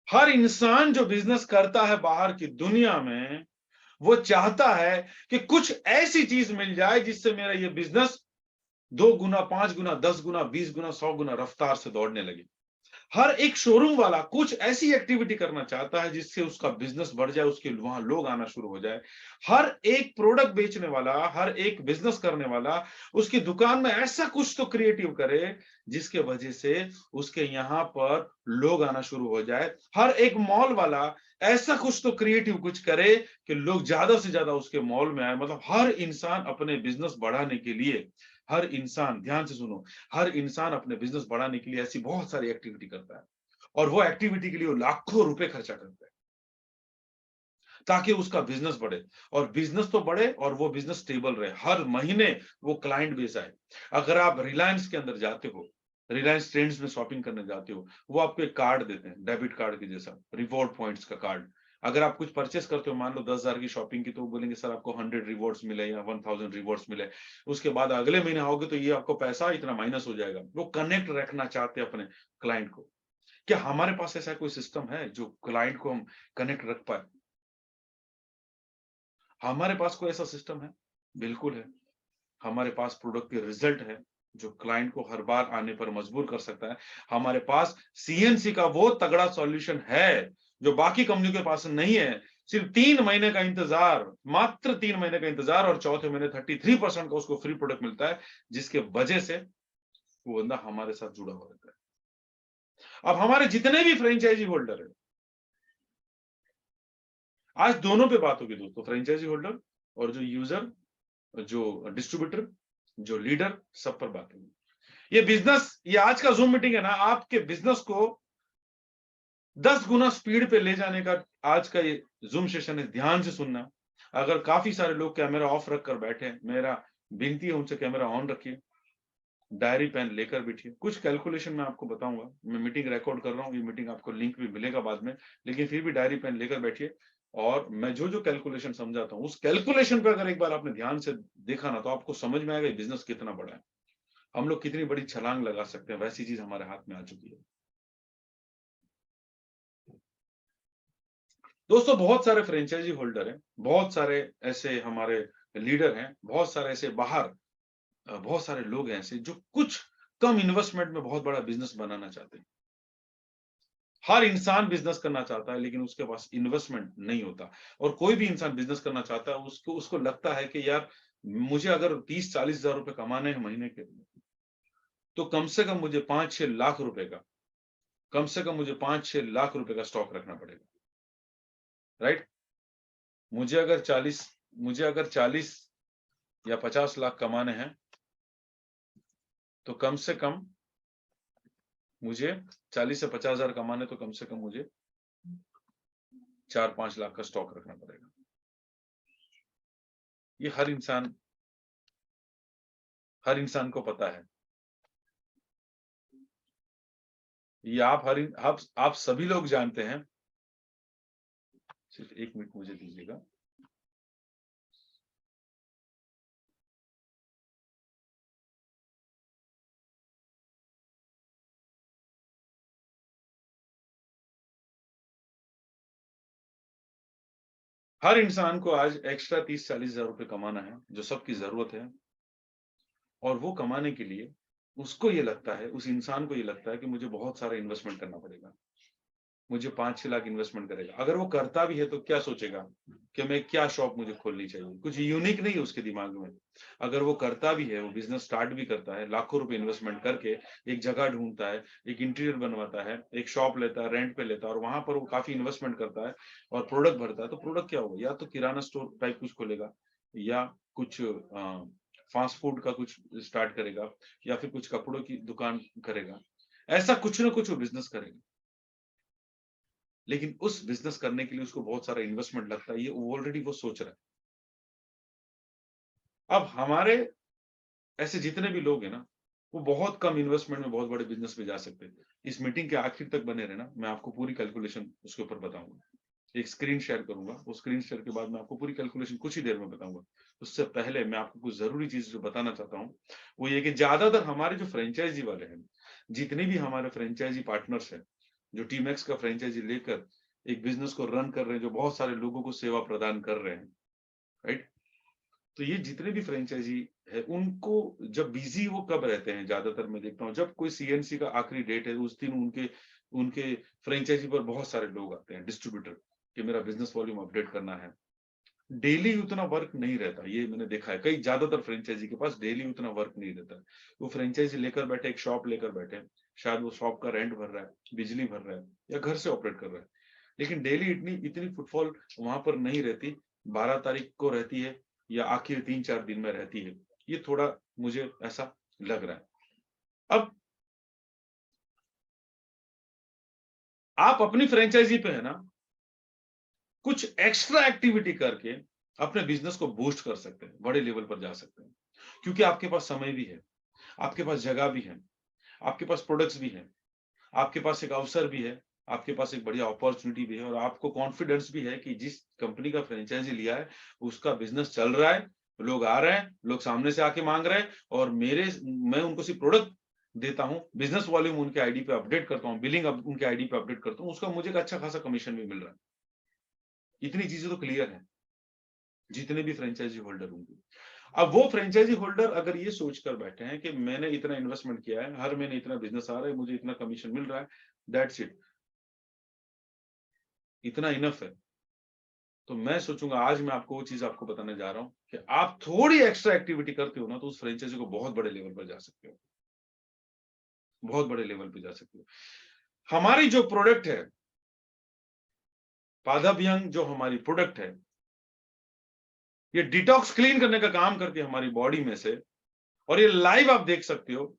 हर इंसान जो बिजनेस करता है बाहर की दुनिया में, वो चाहता है कि कुछ ऐसी चीज मिल जाए जिससे मेरा ये बिजनेस 2 गुना, 5 गुना, 10 गुना, 20 गुना, 100 गुना रफ्तार से दौड़ने लगे। हर एक शोरूम वाला कुछ ऐसी एक्टिविटी करना चाहता है जिससे उसका बिजनेस बढ़ जाए, उसके वहां लोग आना शुरू हो जाए। हर एक प्रोडक्ट बेचने वाला, हर एक बिजनेस करने वाला उसकी दुकान में ऐसा कुछ तो क्रिएटिव करे जिसके वजह से उसके यहाँ पर लोग आना शुरू हो जाए। हर एक मॉल वाला ऐसा कुछ तो क्रिएटिव कुछ करे कि लोग ज्यादा से ज्यादा उसके मॉल में आए। मतलब हर इंसान अपने बिजनेस बढ़ाने के लिए, हर इंसान, ध्यान से सुनो, हर इंसान अपने बिजनेस बढ़ाने के लिए ऐसी बहुत सारी एक्टिविटी करता है और वो एक्टिविटी के लिए वो लाखों रुपए खर्चा करता है ताकि उसका बिजनेस बढ़े। और बिजनेस तो बढ़े और वो बिजनेस स्टेबल रहे, हर महीने वो क्लाइंट बेस आए। अगर आप रिलायंस के अंदर जाते हो, रिलायंस ट्रेंड्स में शॉपिंग करने जाते हो, वो आपको एक कार्ड देते हैं, डेबिट कार्ड के जैसा, रिवॉर्ड पॉइंट्स का कार्ड। अगर आप कुछ परचेस करते हो, मान लो 10,000 की शॉपिंग की, तो वो बोलेंगे सर आपको 100 रिवॉर्ड्स मिले या 1000 रिवॉर्ड्स मिले। उसके बाद अगले महीने आओगे तो ये आपको पैसा इतना माइनस हो जाएगा। वो कनेक्ट रखना चाहते हैं अपने क्लाइंट को। क्या हमारे पास ऐसा कोई सिस्टम है जो क्लाइंट को हम कनेक्ट रख पाए? हमारे पास कोई ऐसा सिस्टम है? बिल्कुल है। हमारे पास प्रोडक्ट के रिजल्ट है, जो क्लाइंट को हर बार आने पर मजबूर कर सकता है। हमारे पास सीएनसी का वो तगड़ा सॉल्यूशन है, जो बाकी कंपनियों के पास नहीं है। सिर्फ 3 महीने का इंतजार, मात्र 3 महीने का इंतजार, और चौथे महीने 33% का उसको फ्री प्रोडक्ट मिलता है, जिसके वजह से वो बंदा हमारे साथ जुड़ा हुआ रहता है। अब हमारे जितने भी फ्रेंचाइजी होल्डर है, आज दोनों पे बात होगी दोस्तों, फ्रेंचाइजी होल्डर और जो यूजर, जो डिस्ट्रीब्यूटर, जो लीडर, सब पर बात होगी। ये बिजनेस, ये आज का जूम मीटिंग है ना, आपके बिजनेस को 10 गुना स्पीड पे ले जाने का आज का ये जूम सेशन है। ध्यान से सुनना। अगर काफी सारे लोग कैमरा ऑफ रख कर बैठे हैं, मेरा विनती है उनसे कैमरा ऑन रखिए, डायरी पेन लेकर बैठिए। कुछ कैलकुलेशन मैं आपको बताऊंगा, मैं मीटिंग रिकॉर्ड कर रहा हूँ, ये मीटिंग आपको लिंक भी मिलेगा बाद में, लेकिन फिर भी डायरी पेन लेकर बैठिए। और मैं जो जो कैलकुलेशन समझाता हूँ, उस कैलकुलेशन पे अगर एक बार आपने ध्यान से देखा ना, तो आपको समझ में आएगा बिजनेस कितना बड़ा है, हम लोग कितनी बड़ी छलांग लगा सकते हैं। वैसी चीज हमारे हाथ में आ चुकी है दोस्तों। बहुत सारे फ्रेंचाइजी होल्डर हैं, बहुत सारे ऐसे हमारे लीडर हैं, बहुत सारे ऐसे बाहर, बहुत सारे लोग हैं ऐसे जो कुछ कम इन्वेस्टमेंट में बहुत बड़ा बिजनेस बनाना चाहते हैं। हर इंसान बिजनेस करना चाहता है, लेकिन उसके पास इन्वेस्टमेंट नहीं होता। और कोई भी इंसान बिजनेस करना चाहता है, उसको उसको लगता है कि यार मुझे अगर 30-40 हजार रुपए कमाने हैं महीने के, तो कम से कम मुझे 5-6 लाख रुपए का, कम से कम मुझे 5-6 लाख रुपए का स्टॉक रखना पड़ेगा, राइट? मुझे अगर 40 या 50 लाख कमाने हैं, तो कम से कम मुझे 40 से 50 हजार कमाने, तो कम से कम मुझे 4-5 लाख का स्टॉक रखना पड़ेगा। ये हर इंसान को पता है। ये आप सभी लोग जानते हैं। सिर्फ 1 मिनट मुझे दीजिएगा। हर इंसान को आज एक्स्ट्रा 30-40 हजार रुपए कमाना है, जो सबकी जरूरत है। और वो कमाने के लिए उसको ये लगता है, उस इंसान को ये लगता है कि मुझे बहुत सारा इन्वेस्टमेंट करना पड़ेगा, मुझे 5-6 लाख इन्वेस्टमेंट करेगा। अगर वो करता भी है तो क्या सोचेगा कि मैं क्या शॉप मुझे खोलनी चाहिए, कुछ यूनिक नहीं है उसके दिमाग में। अगर वो करता भी है, वो बिजनेस स्टार्ट भी करता है, लाखों रुपए इन्वेस्टमेंट करके एक जगह ढूंढता है, एक इंटीरियर बनवाता है, एक शॉप लेता है, रेंट पे लेता है, और वहां पर वो काफी इन्वेस्टमेंट करता है और प्रोडक्ट भरता है, तो प्रोडक्ट क्या होगा? या तो किराना स्टोर टाइप कुछ खोलेगा, या कुछ फास्ट फूड का कुछ स्टार्ट करेगा, या फिर कुछ कपड़ों की दुकान करेगा। ऐसा कुछ ना कुछ वो बिजनेस करेगा। लेकिन उस बिजनेस करने के लिए उसको बहुत सारा इन्वेस्टमेंट लगता है, ये ऑलरेडी वो सोच रहा है। अब हमारे ऐसे जितने भी लोग हैं ना, वो बहुत कम इन्वेस्टमेंट में बहुत बड़े बिजनेस में जा सकते हैं। इस मीटिंग के आखिर तक बने रहना, मैं आपको पूरी कैलकुलेशन उसके ऊपर बताऊंगा। एक स्क्रीन शेयर करूंगा, वो स्क्रीन शेयर के बाद मैं आपको पूरी कैलकुलेशन कुछ ही देर में बताऊंगा। उससे पहले मैं आपको कुछ जरूरी चीज जो बताना चाहता हूँ, वो ये कि ज्यादातर हमारे जो फ्रेंचाइजी वाले हैं, जितने भी हमारे फ्रेंचाइजी पार्टनर्स हैं, जो टीमैक्स का फ्रेंचाइजी लेकर एक बिजनेस को रन कर रहे हैं, जो बहुत सारे लोगों को सेवा प्रदान कर रहे हैं, राइट। तो ये जितने भी फ्रेंचाइजी है, उनको जब बिजी वो कब रहते हैं, ज्यादातर मैं देखता हूँ जब कोई सीएनसी का आखिरी डेट है, उस दिन उनके उनके फ्रेंचाइजी पर बहुत सारे लोग आते हैं, डिस्ट्रीब्यूटर, कि मेरा बिजनेस वॉल्यूम अपडेट करना है। डेली उतना वर्क नहीं रहता, ये मैंने देखा है, कई ज्यादातर फ्रेंचाइजी के पास डेली उतना वर्क नहीं रहता है। वो फ्रेंचाइजी लेकर बैठे, एक शॉप लेकर बैठे, शायद वो शॉप का रेंट भर रहा है, बिजली भर रहा है, या घर से ऑपरेट कर रहा है, लेकिन डेली इतनी इतनी फुटफॉल वहां पर नहीं रहती। 12 तारीख को रहती है या आखिर 3-4 दिन में रहती है, ये थोड़ा मुझे ऐसा लग रहा है। अब आप अपनी फ्रेंचाइजी पे है ना, कुछ एक्स्ट्रा एक्टिविटी करके अपने बिजनेस को बूस्ट कर सकते हैं, बड़े लेवल पर जा सकते हैं, क्योंकि आपके पास समय भी है, आपके पास जगह भी है, आपके पास प्रोडक्ट्स भी हैं, आपके पास एक अवसर भी है, आपके पास एक बढ़िया अपॉर्चुनिटी भी है, और आपको कॉन्फिडेंस भी है कि जिस कंपनी का फ्रेंचाइजी लिया है उसका बिजनेस चल रहा है, लोग आ रहे हैं, लोग सामने से आके मांग रहे हैं, और मैं उनको सिर्फ प्रोडक्ट देता हूँ, बिजनेस वॉल्यूम उनके आईडी पे अपडेट करता हूँ, बिलिंग उनके आईडी पे अपडेट करता हूँ, उसका मुझे एक अच्छा खासा कमीशन भी मिल रहा है। इतनी चीजें तो क्लियर है जितने भी फ्रेंचाइजी होल्डर होंगे। अब वो फ्रेंचाइजी होल्डर अगर ये सोचकर बैठे हैं कि मैंने इतना इन्वेस्टमेंट किया है, हर महीने इतना बिजनेस आ रहा है, मुझे इतना कमीशन मिल रहा है, दैट्स इट, इतना इनफ है, तो मैं सोचूंगा आज मैं आपको वो चीज आपको बताने जा रहा हूं कि आप थोड़ी एक्स्ट्रा एक्टिविटी करते हो ना, तो उस फ्रेंचाइजी को बहुत बड़े लेवल पर जा सकते हो, बहुत बड़े लेवल पे जा सकते हो। हमारी जो प्रोडक्ट है, पादाभियंग जो हमारी प्रोडक्ट है, ये डिटॉक्स क्लीन करने का काम करती है हमारी बॉडी में से, और ये लाइव आप देख सकते हो।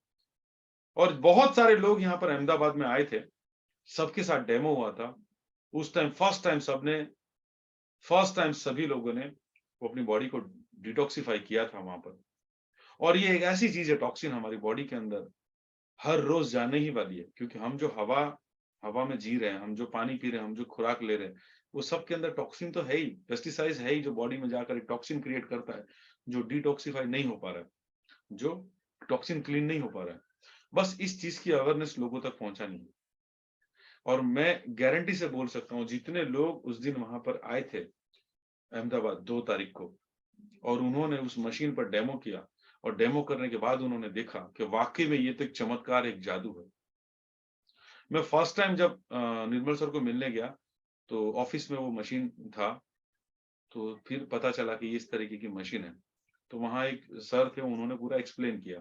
और बहुत सारे लोग यहाँ पर अहमदाबाद में आए थे, सबके साथ डेमो हुआ था उस टाइम, फर्स्ट टाइम सभी लोगों ने वो अपनी बॉडी को डिटॉक्सिफाई किया था वहां पर। और ये एक ऐसी चीज है, टॉक्सिन हमारी बॉडी के अंदर हर रोज जाने ही वाली है, क्योंकि हम जो हवा हवा में जी रहे हैं, हम जो पानी पी रहे हैं, हम जो खुराक ले रहे हैं, वो सब के अंदर टॉक्सिन तो है ही, पेस्टिसाइड्स है ही, जो बॉडी में जाकर एक टॉक्सिन क्रिएट करता है, जो डिटॉक्सिफाई नहीं हो पा रहा है, जो टॉक्सिन क्लीन नहीं हो पा रहा है। बस इस चीज की अवेयरनेस लोगों तक पहुंचा नहीं है। और मैं गारंटी से बोल सकता हूँ, जितने लोग उस दिन वहां पर आए थे अहमदाबाद 2 तारीख को, और उन्होंने उस मशीन पर डेमो किया, और डेमो करने के बाद उन्होंने देखा कि वाकई में ये तो एक चमत्कार, एक जादू है। मैं फर्स्ट टाइम जब निर्मल सर को मिलने गया, तो ऑफिस में वो मशीन था, तो फिर पता चला कि इस तरीके की मशीन है। तो वहां एक सर थे, उन्होंने पूरा एक्सप्लेन किया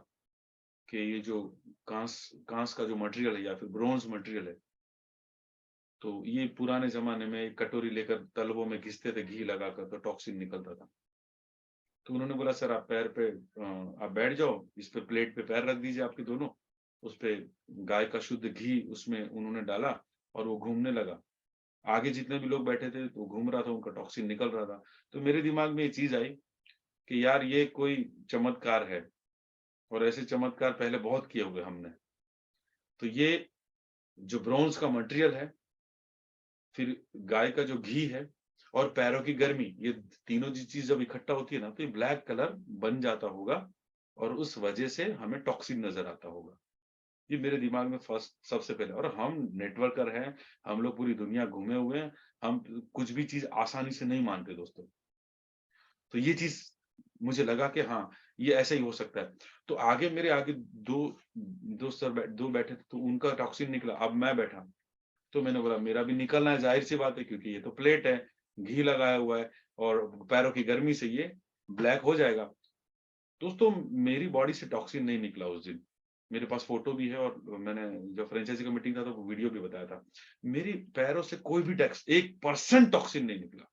कि ये जो कांस कांस का जो मटेरियल है, या फिर ब्रोंज मटेरियल है, तो ये पुराने जमाने में एक कटोरी लेकर तलवों में घिसते थे घी लगाकर, तो टॉक्सिन निकलता था। तो उन्होंने बोला, सर आप पैर पे आप बैठ जाओ, इस पे प्लेट पे पैर रख दीजिए आपके दोनों, उस पे गाय का शुद्ध घी उसमें उन्होंने डाला, और वो घूमने लगा। आगे जितने भी लोग बैठे थे तो घूम रहा था, उनका टॉक्सिन निकल रहा था। तो मेरे दिमाग में ये चीज आई कि यार ये कोई चमत्कार है, और ऐसे चमत्कार पहले बहुत किए हुए हमने। तो ये जो ब्रोंज का मटेरियल है, फिर गाय का जो घी है, और पैरों की गर्मी, ये तीनों चीज जब इकट्ठा होती है ना, तो ये ब्लैक कलर बन जाता होगा, और उस वजह से हमें टॉक्सिन नजर आता होगा। ये मेरे दिमाग में फर्स्ट सबसे पहले, और हम नेटवर्कर हैं, हम लोग पूरी दुनिया घूमे हुए हैं, हम कुछ भी चीज आसानी से नहीं मानते दोस्तों। तो ये चीज मुझे लगा कि हाँ, ये ऐसा ही हो सकता है। तो आगे मेरे आगे दो दो सर दो बैठे थे, तो उनका टॉक्सिन निकला, अब मैं बैठा, तो मैंने बोला मेरा भी निकलना है, जाहिर सी बात है, क्योंकि ये तो प्लेट है, घी लगाया हुआ है, और पैरों की गर्मी से ये ब्लैक हो जाएगा। दोस्तों, मेरी बॉडी से टॉक्सिन नहीं निकला उस दिन, मेरे पास फोटो भी है, और मैंने जब फ्रेंचाइजी का मीटिंग था तो वो वीडियो भी बताया था। मेरी पैरों से कोई भी टैक्स 1% टॉक्सिन नहीं निकला।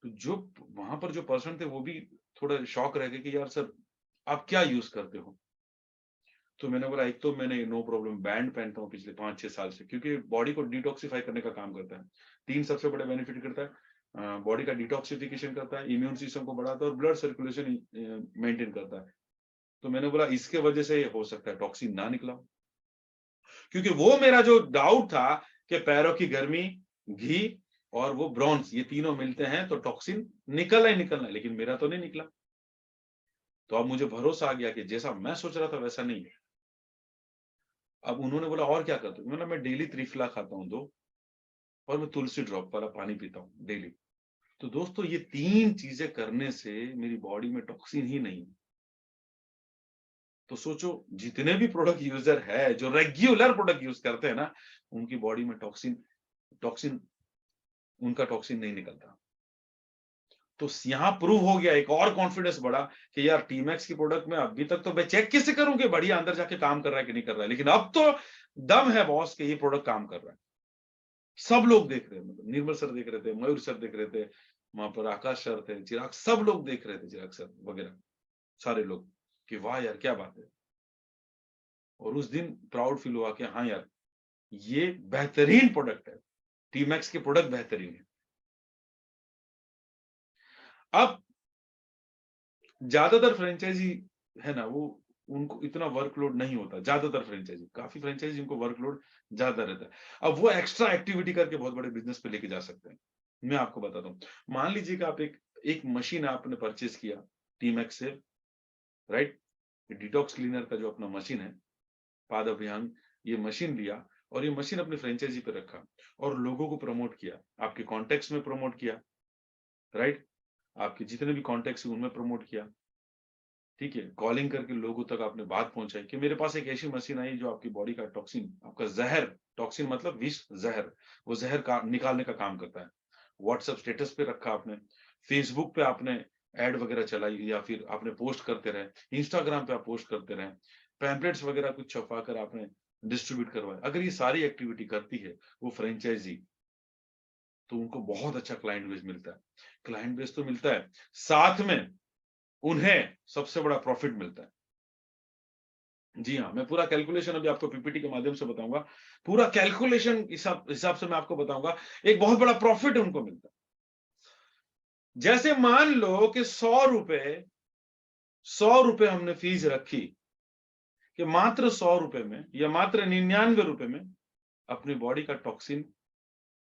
तो जो वहां पर जो पर्सन थे, वो भी थोड़ा शॉक रह गए कि यार सर, आप क्या यूज करते हो। तो मैंने बोला, एक तो मैंने नो प्रॉब्लम बैंड पहनता हूँ पिछले 5-6 साल से, क्योंकि बॉडी को डिटॉक्सिफाई करने का काम करता है। 3 सबसे बड़े बेनिफिट करता है, बॉडी का डिटॉक्सिफिकेशन करता है, इम्यून सिस्टम को बढ़ाता है, और ब्लड सर्कुलेशन मेंटेन करता है। तो मैंने बोला इसके वजह से हो सकता है टॉक्सिन ना निकला, क्योंकि वो मेरा जो डाउट था कि पैरों की गर्मी, घी और वो ब्रॉन्ज, ये तीनों मिलते हैं तो टॉक्सिन निकलना ही निकलना है, लेकिन मेरा तो नहीं निकला। तो अब मुझे भरोसा आ गया कि जैसा मैं सोच रहा था वैसा नहीं है। अब उन्होंने बोला और क्या करते हो? मैंने मैं डेली त्रिफला खाता हूँ 2 और मैं तुलसी ड्रॉप वाला पानी पीता हूँ डेली। तो दोस्तों ये 3 चीजें करने से मेरी बॉडी में टॉक्सिन ही नहीं है। तो सोचो जितने भी प्रोडक्ट यूजर है, जो रेगुलर प्रोडक्ट यूज करते हैं ना, उनकी बॉडी में टॉक्सिन टॉक्सिन उनका टॉक्सिन नहीं निकलता। तो यहाँ प्रूव हो गया, एक और कॉन्फिडेंस बढ़ा कि यार टीमैक्स की प्रोडक्ट में अभी तक तो मैं चेक कैसे करूं कि बढ़िया अंदर जाके काम कर रहा है कि नहीं कर रहा है, लेकिन अब तो दम है बॉस कि ये प्रोडक्ट काम कर रहा है। सब लोग देख रहे हैं, मतलब निर्मल सर देख रहे थे, मयूर सर देख रहे थे, वहां पर आकाश सर थे, चिराग, सब लोग देख रहे थे, चिराग सर वगैरह सारे लोग, कि वाह यार क्या बात है। और उस दिन प्राउड फील हुआ कि हाँ यार ये बेहतरीन प्रोडक्ट है, टीमैक्स के प्रोडक्ट बेहतरीन है। अब ज्यादातर फ्रेंचाइजी है ना, वो उनको इतना वर्कलोड नहीं होता, ज्यादातर फ्रेंचाइजी, काफी फ्रेंचाइजी उनको वर्कलोड ज्यादा रहता है। अब वो एक्स्ट्रा एक्टिविटी करके बहुत बड़े बिजनेस पे लेके जा सकते हैं। मैं आपको बताता हूँ, मान लीजिए कि आप एक एक मशीन आपने परचेज किया टीमैक्स से, राइट, डिटॉक्स क्लीनर का जो अपना मशीन है, पाद अभियान, ये मशीन लिया और ये मशीन अपनी फ्रेंचाइजी पे रखा और लोगों को प्रमोट किया, आपके कॉन्टेक्ट्स में प्रमोट किया, राइट, आपके जितने भी कॉन्टेक्ट्स हैं उनमें प्रमोट किया, ठीक है, कॉलिंग करके लोगों तक आपने बात पहुंचाई कि मेरे पास एक ऐसी मशीन आई जो आपकी बॉडी का टॉक्सिन, आपका जहर, टॉक्सिन मतलब विष, जहर, वो जहर का निकालने का काम करता है। व्हाट्सएप स्टेटस पे रखा आपने, फेसबुक पे आपने एड वगैरह चलाई या फिर आपने पोस्ट करते रहे, इंस्टाग्राम पे आप पोस्ट करते रहे, पैम्पलेट्स वगैरह कुछ छपा कर आपने डिस्ट्रीब्यूट करवाया। अगर ये सारी एक्टिविटी करती है वो फ्रेंचाइजी, तो उनको बहुत अच्छा क्लाइंट बेस मिलता है। क्लाइंट बेस तो मिलता है, साथ में उन्हें सबसे बड़ा प्रॉफिट मिलता है। जी हाँ, मैं पूरा कैलकुलेशन अभी आपको पीपीटी के माध्यम से बताऊंगा। पूरा कैलकुलेशन हिसाब हिसाब से मैं आपको बताऊंगा। एक बहुत बड़ा प्रॉफिट उनको मिलता है। जैसे मान लो कि 100 रुपए हमने फीस रखी कि मात्र 100 रुपए में या मात्र 99 रुपए में अपनी बॉडी का टॉक्सिन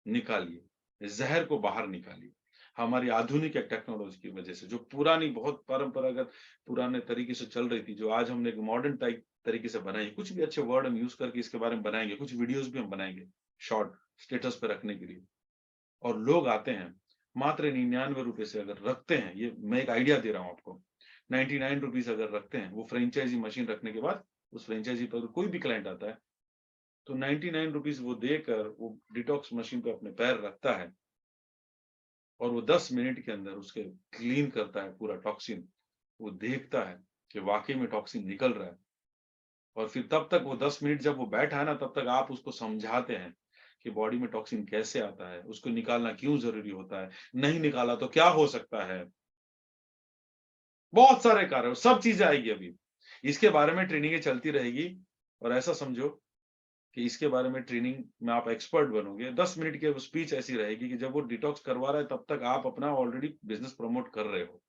निकालिए, जहर को बाहर निकालिए। हमारी आधुनिक एक टेक्नोलॉजी की वजह से, जो पुरानी बहुत परंपरागत पुराने तरीके से चल रही थी, जो आज हमने एक मॉडर्न टाइप तरीके से बनाई है, कुछ भी अच्छे वर्ड हम यूज करके इसके बारे में बनाएंगे, कुछ वीडियोस भी हम बनाएंगे शॉर्ट स्टेटस पे रखने के लिए। और लोग आते हैं मात्र 99 रुपए से अगर रखते हैं, ये मैं एक आइडिया दे रहा हूं आपको, 99 रुपीज अगर रखते हैं, वो फ्रेंचाइजी मशीन रखने के बाद उस फ्रेंचाइजी पर कोई भी क्लाइंट आता है तो 99 रुपीज वो देकर वो डिटॉक्स मशीन पे अपने पैर रखता है और वो 10 मिनट के अंदर उसके क्लीन करता है पूरा टॉक्सिन। वो देखता है कि वाकई में टॉक्सिन निकल रहा है और फिर तब तक वो 10 मिनट जब वो बैठा है ना, तब तक आप उसको समझाते हैं कि बॉडी में टॉक्सिन कैसे आता है, उसको निकालना क्यों जरूरी होता है, नहीं निकाला तो क्या हो सकता है। बहुत सारे कारण, सब चीजें आएगी अभी। इसके बारे में ट्रेनिंगें चलती रहेगी और ऐसा समझो कि इसके बारे में ट्रेनिंग में आप एक्सपर्ट बनोगे। 10 मिनट की स्पीच ऐसी रहेगी कि जब वो डिटॉक्स करवा रहा है तब तक आप अपना ऑलरेडी बिजनेस प्रमोट कर रहे हो।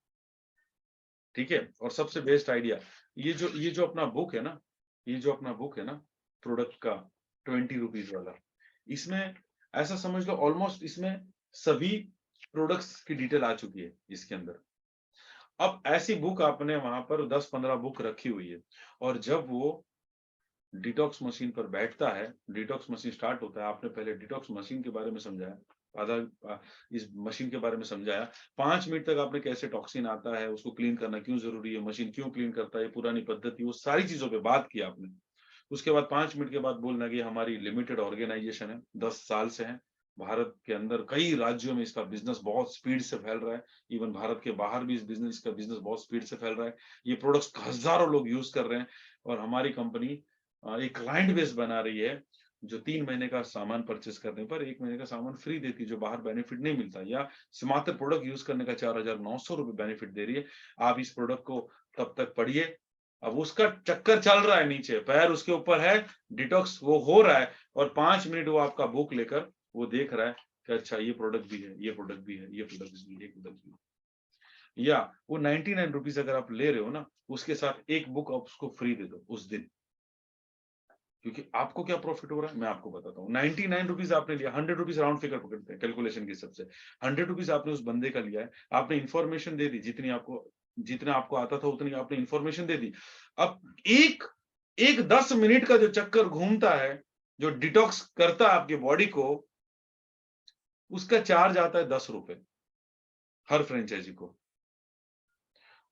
ठीक है, और सबसे बेस्ट आइडिया, ये जो अपना बुक है ना, ये जो अपना बुक है ना प्रोडक्ट का, 20 रुपीज वाला, इसमें ऐसा समझ लो ऑलमोस्ट इसमें सभी प्रोडक्ट्स की डिटेल आ चुकी है इसके अंदर। अब ऐसी बुक आपने वहां पर 10-15 बुक रखी हुई है और जब वो डिटॉक्स मशीन पर बैठता है, डिटॉक्स मशीन स्टार्ट होता है, आपने पहले डिटॉक्स मशीन के बारे में समझाया, आधा इस मशीन के बारे में समझाया, 5 मिनट तक आपने कैसे टॉक्सिन आता है, उसको क्लीन करना क्यों जरूरी है, मशीन क्यों क्लीन करता है, पुरानी पद्धति, वो सारी चीजों पे बात की आपने। उसके बाद 5 मिनट के बाद बोलना कि हमारी लिमिटेड ऑर्गेनाइजेशन है, 10 साल से है, भारत के अंदर कई राज्यों में इसका बिजनेस बहुत स्पीड से फैल रहा है, इवन भारत के बाहर भी इसका बिजनेस बहुत स्पीड से फैल रहा है, ये प्रोडक्ट्स हजारों लोग यूज कर रहे हैं और हमारी कंपनी एक क्लाइंट बेस बना रही है जो 3 महीने का सामान परचेस करने पर 1 महीने का सामान फ्री देती है, जो बाहर बेनिफिट नहीं मिलता, या मात्र प्रोडक्ट यूज करने का 4,900 रुपए बेनिफिट दे रही है। आप इस प्रोडक्ट को तब तक पढ़िए। अब उसका चक्कर चल रहा है, नीचे पैर उसके ऊपर है, डिटॉक्स वो हो रहा है और 5 मिनट वो आपका बुक लेकर वो देख रहा है कि अच्छा ये प्रोडक्ट भी है, ये प्रोडक्ट भी है, ये प्रोडक्ट भी है, ये प्रोडक्ट भी है। या वो 99 रुपीज अगर आप ले रहे हो ना, उसके साथ एक बुक आप उसको फ्री दे दो उस दिन, क्योंकि आपको क्या प्रॉफिट हो रहा है मैं आपको बताता हूँ। 99 रुपीज आपने लिया, 100 रुपीज राउंड फिगर पकड़ते हैं कैलकुलेशन के हिसाब से, 100 रुपीज आपने उस बंदे का लिया है, आपने इन्फॉर्मेशन दे दी, जितना आपको आता था उतनी आपने इन्फॉर्मेशन दे दी। अब एक एक 10 मिनट का जो चक्कर घूमता है, जो डिटॉक्स करता है आपकी बॉडी को, उसका चार्ज आता है 10 रुपए हर फ्रेंचाइजी को।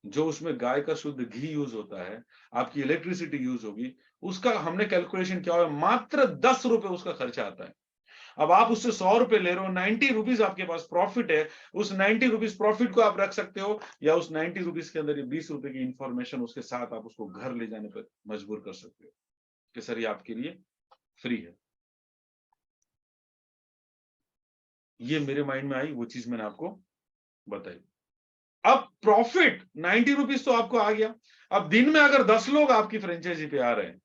जो उसमें गाय का शुद्ध घी यूज होता है, आपकी इलेक्ट्रिसिटी यूज होगी, उसका हमने कैलकुलेशन किया हुआ है, मात्र 10 रुपए उसका खर्चा आता है। अब आप उससे 100 रुपए ले रहे हो, 90 रुपीज आपके पास प्रॉफिट है। उस 90 रुपीज प्रॉफिट को आप रख सकते हो, या उस 90 रुपीज के अंदर ये 20 रुपए की इंफॉर्मेशन उसके साथ आप उसको घर ले जाने पर मजबूर कर सकते हो कि सर ये आपके लिए फ्री है। ये मेरे माइंड में आई, वो चीज मैंने आपको बताई। अब प्रॉफिट 90 रुपीज तो आपको आ गया। अब दिन में अगर 10 लोग आपकी फ्रेंचाइजी पे आ रहे हैं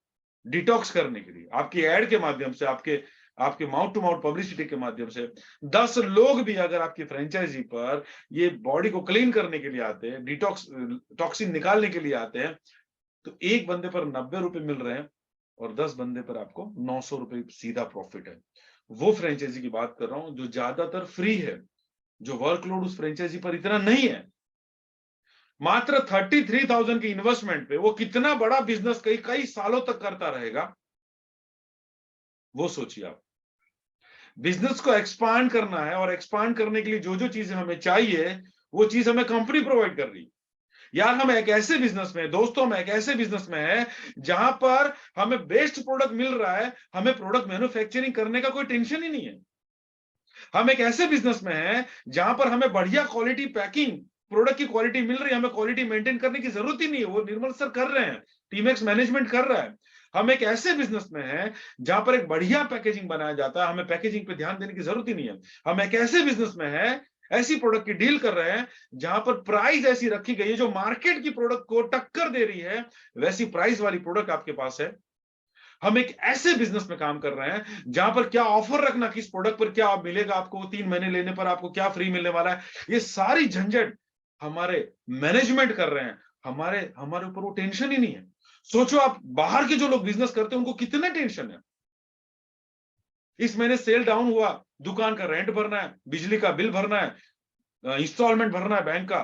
डिटॉक्स करने के लिए, आपकी एड के माध्यम से, आपके आपके माउथ टू माउथ पब्लिसिटी के माध्यम से 10 लोग भी अगर आपकी फ्रेंचाइजी पर ये बॉडी को क्लीन करने के लिए आते हैं, डिटॉक्स टॉक्सिन निकालने के लिए आते हैं, तो एक बंदे पर 90 रुपए मिल रहे हैं और 10 बंदे पर आपको 900 रुपए सीधा प्रॉफिट है। वो फ्रेंचाइजी की बात कर रहा हूं जो ज्यादातर फ्री है, जो वर्कलोड उस फ्रेंचाइजी पर इतना नहीं है। मात्र 33,000 की इन्वेस्टमेंट पे वो कितना बड़ा बिजनेस कई कई सालों तक करता रहेगा, वो सोचिए आप। बिजनेस को एक्सपांड करना है, और एक्सपांड करने के लिए जो जो चीजें हमें चाहिए, वो चीज हमें कंपनी प्रोवाइड कर रही है। यार हम एक ऐसे बिजनेस में, दोस्तों हम एक ऐसे बिजनेस में है जहां पर हमें बेस्ट प्रोडक्ट मिल रहा है, हमें प्रोडक्ट मैन्युफैक्चरिंग करने का कोई टेंशन ही नहीं है। हम एक ऐसे बिजनेस में है जहां पर हमें बढ़िया क्वालिटी पैकिंग, प्रोडक्ट की क्वालिटी मिल रही है, हमें क्वालिटी मेंटेन करने की जरूरत ही नहीं है, वो निर्मल सर कर रहे हैं, टीमेक्स मैनेजमेंट कर रहा है। हम एक ऐसे बिजनेस में है जहां पर एक बढ़िया पैकेजिंग बनाया जाता है, हमें पैकेजिंग पे ध्यान देने की जरूरत ही नहीं है। हम एक ऐसे बिजनेस में है, ऐसी प्रोडक्ट की डील कर रहे हैं जहां पर प्राइस ऐसी रखी गई है जो मार्केट की प्रोडक्ट को टक्कर दे रही है, वैसी प्राइस वाली प्रोडक्ट आपके पास है। हम एक ऐसे बिजनेस में काम कर रहे हैं जहां पर क्या ऑफर रखना, किस प्रोडक्ट पर क्या मिलेगा आपको, 3 महीने लेने पर आपको क्या फ्री मिलने वाला है, ये सारी झंझट हमारे मैनेजमेंट कर रहे हैं। हमारे हमारे ऊपर वो टेंशन ही नहीं है। सोचो आप बाहर के जो लोग बिजनेस करते हैं उनको कितने टेंशन है। इस महीने सेल डाउन हुआ, दुकान का रेंट भरना है, बिजली का बिल भरना है, इंस्टॉलमेंट भरना है बैंक का,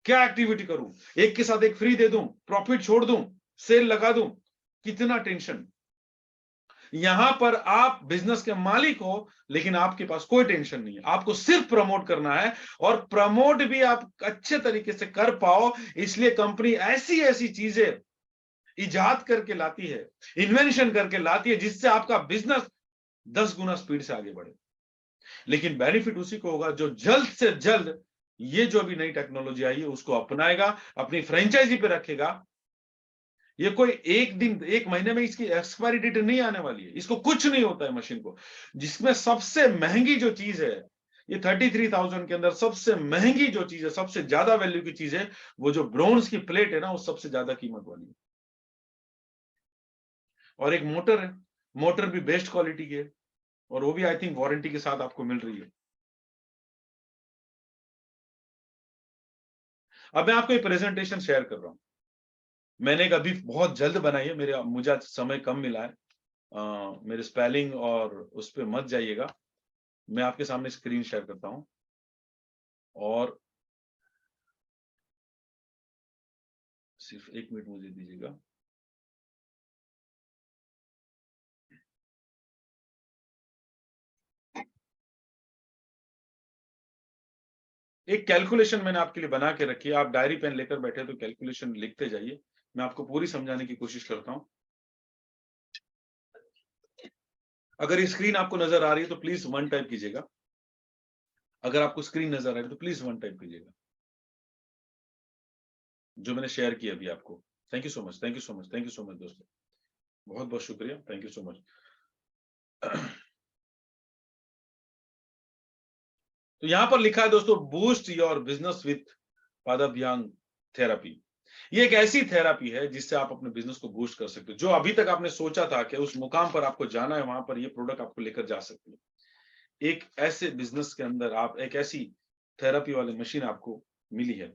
क्या एक्टिविटी करूं, एक के साथ एक फ्री दे दूं, प्रॉफिट छोड़ दूं, सेल लगा दूं, कितना टेंशन। यहां पर आप बिजनेस के मालिक हो, लेकिन आपके पास कोई टेंशन नहीं है, आपको सिर्फ प्रमोट करना है, और प्रमोट भी आप अच्छे तरीके से कर पाओ, इसलिए कंपनी ऐसी ऐसी चीजें इजाद करके लाती है, इन्वेंशन करके लाती है, जिससे आपका बिजनेस 10 गुना स्पीड से आगे बढ़े। लेकिन बेनिफिट उसी को होगा जो जल्द से जल्द ये जो अभी नई टेक्नोलॉजी आई है उसको अपनाएगा, अपनी फ्रेंचाइजी पे रखेगा। ये कोई एक दिन एक महीने में इसकी एक्सपायरी डेट नहीं आने वाली है, इसको कुछ नहीं होता है मशीन को। जिसमें सबसे महंगी जो चीज है, ये 33,000 के अंदर सबसे महंगी जो चीज है, सबसे ज्यादा वैल्यू की चीज है, वो जो ब्रोंज की प्लेट है ना, वो सबसे ज्यादा कीमत वाली है। और एक मोटर है, मोटर भी बेस्ट क्वालिटी की है, और वो भी आई थिंक वारंटी के साथ आपको मिल रही है। अब मैं आपको एक प्रेजेंटेशन शेयर कर रहा हूं, मैंने एक अभी बहुत जल्द बनाई है, मुझे आज समय कम मिला है। मेरे स्पेलिंग और उस पर मत जाइएगा, मैं आपके सामने स्क्रीन शेयर करता हूं, और सिर्फ 1 मिनट मुझे दीजिएगा। एक कैलकुलेशन मैंने आपके लिए बना के रखी है, आप डायरी पेन लेकर बैठे तो कैलकुलेशन लिखते जाइए, मैं आपको पूरी समझाने की कोशिश करता हूं। अगर ये स्क्रीन आपको नजर आ रही है तो प्लीज 1 टाइप कीजिएगा। अगर आपको स्क्रीन नजर आ रही है तो प्लीज 1 टाइप कीजिएगा, जो मैंने शेयर किया अभी आपको। Thank you so much, thank you so much, thank you so much दोस्तों, बहुत बहुत शुक्रिया, थैंक यू सो मच। तो यहां पर लिखा है दोस्तों, boost your business with Padabhyang therapy. ये एक ऐसी थेरापी है जिससे आप अपने बिजनेस को बूस्ट कर सकते हो। जो अभी तक आपने सोचा था कि उस मुकाम पर आपको जाना है, वहां पर ये प्रोडक्ट आपको लेकर जा सकती है। एक ऐसे बिजनेस के अंदर आप एक ऐसी थेरापी वाली मशीन आपको मिली है।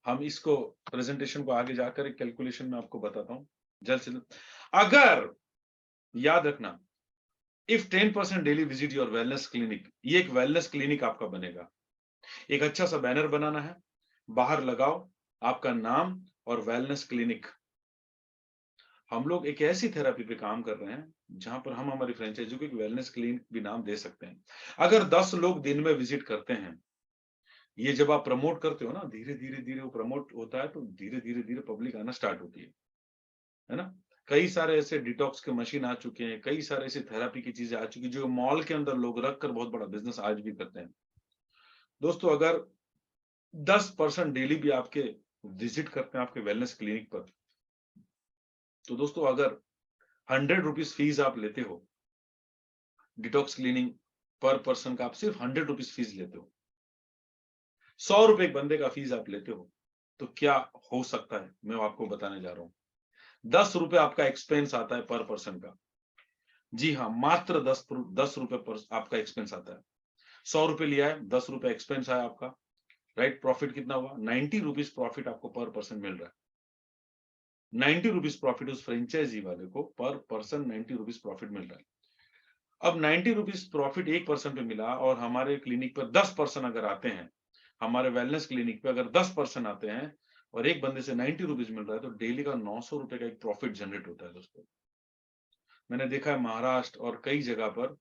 हम इसको प्रेजेंटेशन को आगे जाकर एक कैलकुलेशन में आपको बताता हूं जल्द से जल्द। अगर याद रखना, if 10% daily visit your wellness clinic, ये एक वेलनेस क्लिनिक आपका बनेगा। एक अच्छा सा बैनर बनाना है, बाहर लगाओ आपका नाम और वेलनेस क्लिनिक। हम लोग एक ऐसी थेरेपी पे काम कर रहे हैं जहां पर हम हमारी फ्रेंचाइजी को एक वेलनेस क्लिनिक भी नाम दे सकते हैं। अगर 10 लोग दिन में विजिट करते हैं, ये जब आप प्रमोट करते हो ना, धीरे-धीरे वो प्रमोट होता है, तो धीरे-धीरे पब्लिक आना स्टार्ट होती है ना? कई सारे ऐसे डिटॉक्स के मशीन आ चुके हैं, कई सारे ऐसे थेरेपी की चीजें आ चुकी हैं, जो मॉल के अंदर लोग रखकर बहुत बड़ा बिज़नेस आज भी करते हैं। दोस्तों, अगर 10% डेली भी आपके विजिट करते हैं आपके वेलनेस क्लिनिक पर, तो दोस्तों अगर 100 रुपीस फीस आप लेते हो, डिटॉक्स क्लीनिंग पर पर्सन का आप सिर्फ 100 रुपीस फीस लेते हो, 100 रुपए एक बंदे का फीस आप लेते हो, तो क्या हो सकता है मैं आपको बताने जा रहा हूं। 10 रुपए आपका एक्सपेंस आता है पर पर्सन का। जी हाँ, मात्र 10 रुपए पर आपका एक्सपेंस आता है। 100 रुपए लिया है, 10 रुपए एक्सपेंस आया आपका, राइट? प्रॉफिट कितना हुआ? 90 रुपीस प्रॉफिट आपको पर पर्सन मिल रहा है। 90 रुपीस प्रॉफिट उस फ्रेंचाइजी वाले को पर पर्सन 90 रुपीस प्रॉफिट मिल रहा है। अब 90 रुपीस प्रॉफिट एक पर्सन पे मिला और हमारे क्लिनिक पर 10 पर्सन अगर आते हैं, हमारे वेलनेस क्लिनिक पे अगर 10 पर्सन आते हैं और एक बंदे से 90 रुपीस मिल रहा है, तो डेली का 900 रुपए का एक प्रॉफिट जनरेट होता है दोस्तों। मैंने देखा है महाराष्ट्र और कई जगह पर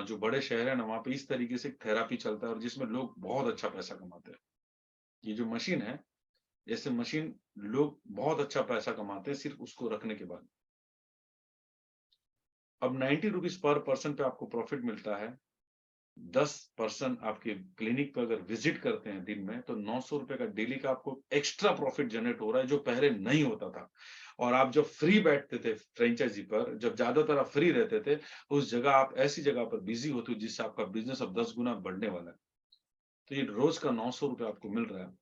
जो बड़े शहर है ना, वहां पे इस तरीके से थेरेपी चलता है और जिसमें लोग बहुत अच्छा पैसा कमाते हैं। ये जो मशीन है, ऐसे मशीन लोग बहुत अच्छा पैसा कमाते हैं सिर्फ उसको रखने के बाद। अब 90 रुपीस पर पर्सन पे आपको प्रॉफिट मिलता है। 10 पर्सन आपके क्लिनिक पे अगर विजिट करते हैं दिन में, तो 900 रुपए का डेली का आपको एक्स्ट्रा प्रॉफिट जनरेट हो रहा है, जो पहले नहीं होता था। और आप जब फ्री बैठते थे फ्रेंचाइजी पर, जब ज्यादातर आप फ्री रहते थे, उस जगह आप ऐसी जगह पर बिजी होते हो जिससे आपका बिजनेस अब 10 गुना बढ़ने वाला है। तो ये रोज का 900 रुपए आपको मिल रहा है।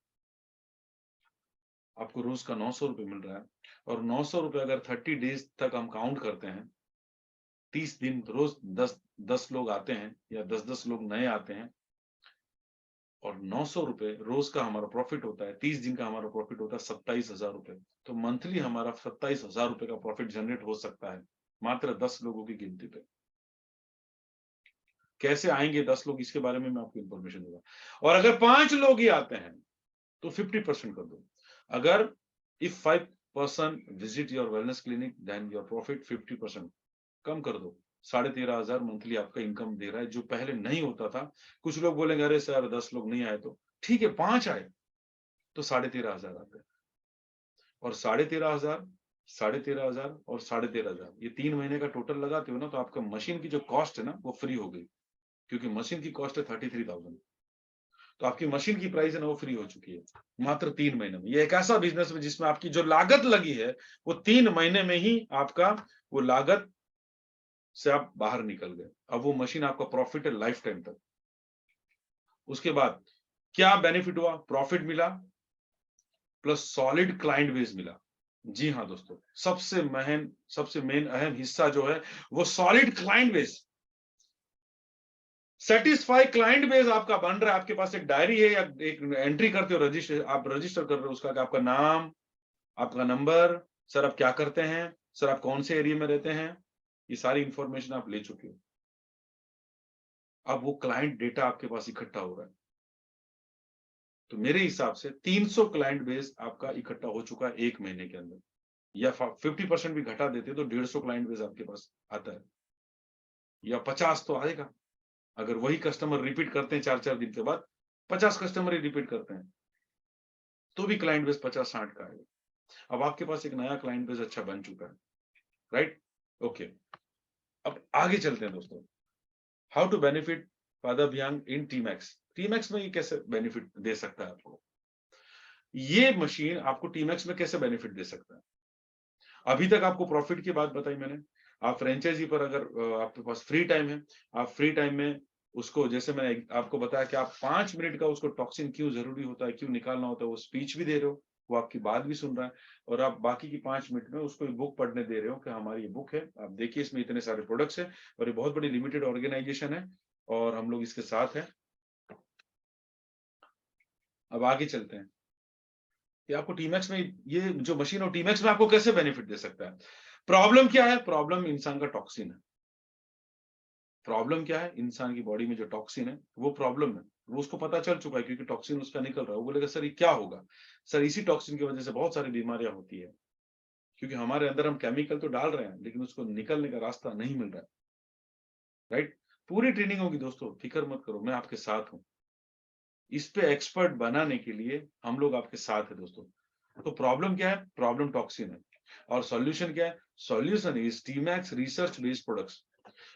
आपको रोज का 900 रुपए मिल रहा है। और 900 रुपए अगर 30 डेज तक हम काउंट करते हैं, 30 दिन रोज 10 लोग आते हैं या 10 लोग नए आते हैं, और 900 रुपए रोज का हमारा प्रॉफिट होता है, 30 दिन का हमारा प्रॉफिट होता है 27,000 रुपए। तो मंथली हमारा 27,000 रुपए का प्रॉफिट जनरेट हो सकता है मात्र 10 लोगों की गिनती पे। कैसे आएंगे 10 लोग, इसके बारे में मैं आपको इंफॉर्मेशन दूंगा। और अगर 5 लोग ही आते हैं तो 50% कर दो। अगर if 5 person visit your wellness clinic, then your profit 50% कम कर दो। 13,500 मंथली आपका इनकम दे रहा है, जो पहले नहीं होता था। कुछ लोग बोलेंगे अरे सर 10 लोग नहीं आए, तो ठीक है 5 आए तो 13,500 आते हैं। और 13,500, 13,500 और 13,500, ये 3 महीने का टोटल लगाते हो ना, तो आपका मशीन की जो कॉस्ट है ना, वो फ्री हो गई। क्योंकि मशीन की कॉस्ट है 33,000, तो आपकी मशीन की प्राइस है ना, वो फ्री हो चुकी है मात्र 3 महीने में। ये एक ऐसा बिजनेस है जिसमें आपकी जो लागत लगी है, वो 3 महीने में ही आपका वो लागत से आप बाहर निकल गए। अब वो मशीन आपका प्रॉफिट है लाइफ टाइम तक। उसके बाद क्या बेनिफिट हुआ? प्रॉफिट मिला प्लस सॉलिड क्लाइंट बेस मिला। जी हाँ दोस्तों, सबसे मेन अहम हिस्सा जो है वो solid client base. Satisfy client base आपका बन रहा है। आपके पास एक डायरी है या एक एंट्री करते हो, आप रजिस्टर कर रहे हो उसका, आपका नाम, आपका नंबर, सर आप क्या करते हैं, सर आप कौन से एरिया में रहते हैं, ये सारी इंफॉर्मेशन आप ले चुके हो। अब वो क्लाइंट डेटा आपके पास इकट्ठा हो रहा है। तो मेरे हिसाब से 300 क्लाइंट बेस आपका इकट्ठा हो चुका है 1 महीने के अंदर। या 50% भी घटा देते तो 150 क्लाइंट बेस आपके पास आता है, या 50 तो आएगा। अगर वही कस्टमर रिपीट करते हैं 4-4 दिन के बाद, 50 कस्टमर ही रिपीट करते हैं, तो भी क्लाइंट बेस 50-60 का आएगा। अब आपके पास एक नया क्लाइंट बेस अच्छा बन चुका है, राइट? ओके, अब आगे चलते हैं दोस्तों। हाउ टू बेनिफिट फादर बियांग इन टीमैक्स। टीमैक्स में ये कैसे बेनिफिट दे सकता है आपको? ये मशीन आपको टीमैक्स में कैसे बेनिफिट दे सकता है? अभी तक आपको प्रॉफिट की बात बताई मैंने। आप फ्रेंचाइजी पर अगर आपके पास फ्री टाइम है, आप फ्री टाइम में उसको, जैसे मैंने आपको बताया कि आप 5 मिनट का उसको टॉक्सिन क्यों जरूरी होता है, क्यों निकालना होता है, वो स्पीच भी दे रहे हो, वो आपकी बात भी सुन रहा है, और आप बाकी की 5 मिनट में उसको एक बुक पढ़ने दे रहे हो कि हमारी ये बुक है, आप देखिए इसमें इतने सारे प्रोडक्ट्स है, और ये बहुत बड़ी लिमिटेड ऑर्गेनाइजेशन है और हम लोग इसके साथ हैं। अब आगे चलते हैं कि आपको टीमैक्स में ये जो मशीन, और टीमैक्स में आपको कैसे बेनिफिट दे सकता है। प्रॉब्लम क्या है? प्रॉब्लम इंसान का टॉक्सिन है। प्रॉब्लम क्या है? इंसान की बॉडी में जो टॉक्सिन है वो प्रॉब्लम है। वो उसको पता चल चुका है क्योंकि टॉक्सिन उसका निकल रहा है। वो बोलेगा सर ये क्या होगा? सर इसी टॉक्सिन की वजह से बहुत सारी बीमारियां होती है। क्योंकि हमारे अंदर हम केमिकल तो डाल रहे हैं, लेकिन उसको निकलने का रास्ता नहीं मिल रहा है, राइट? पूरी ट्रेनिंग होगी दोस्तों, फिक्र मत करो, मैं आपके साथ हूँ। इस पे एक्सपर्ट बनाने के लिए हम लोग आपके साथ हैं दोस्तों। तो प्रॉब्लम क्या है? प्रॉब्लम टॉक्सिन है। और सॉल्यूशन क्या है? Solution is TMAX research based products.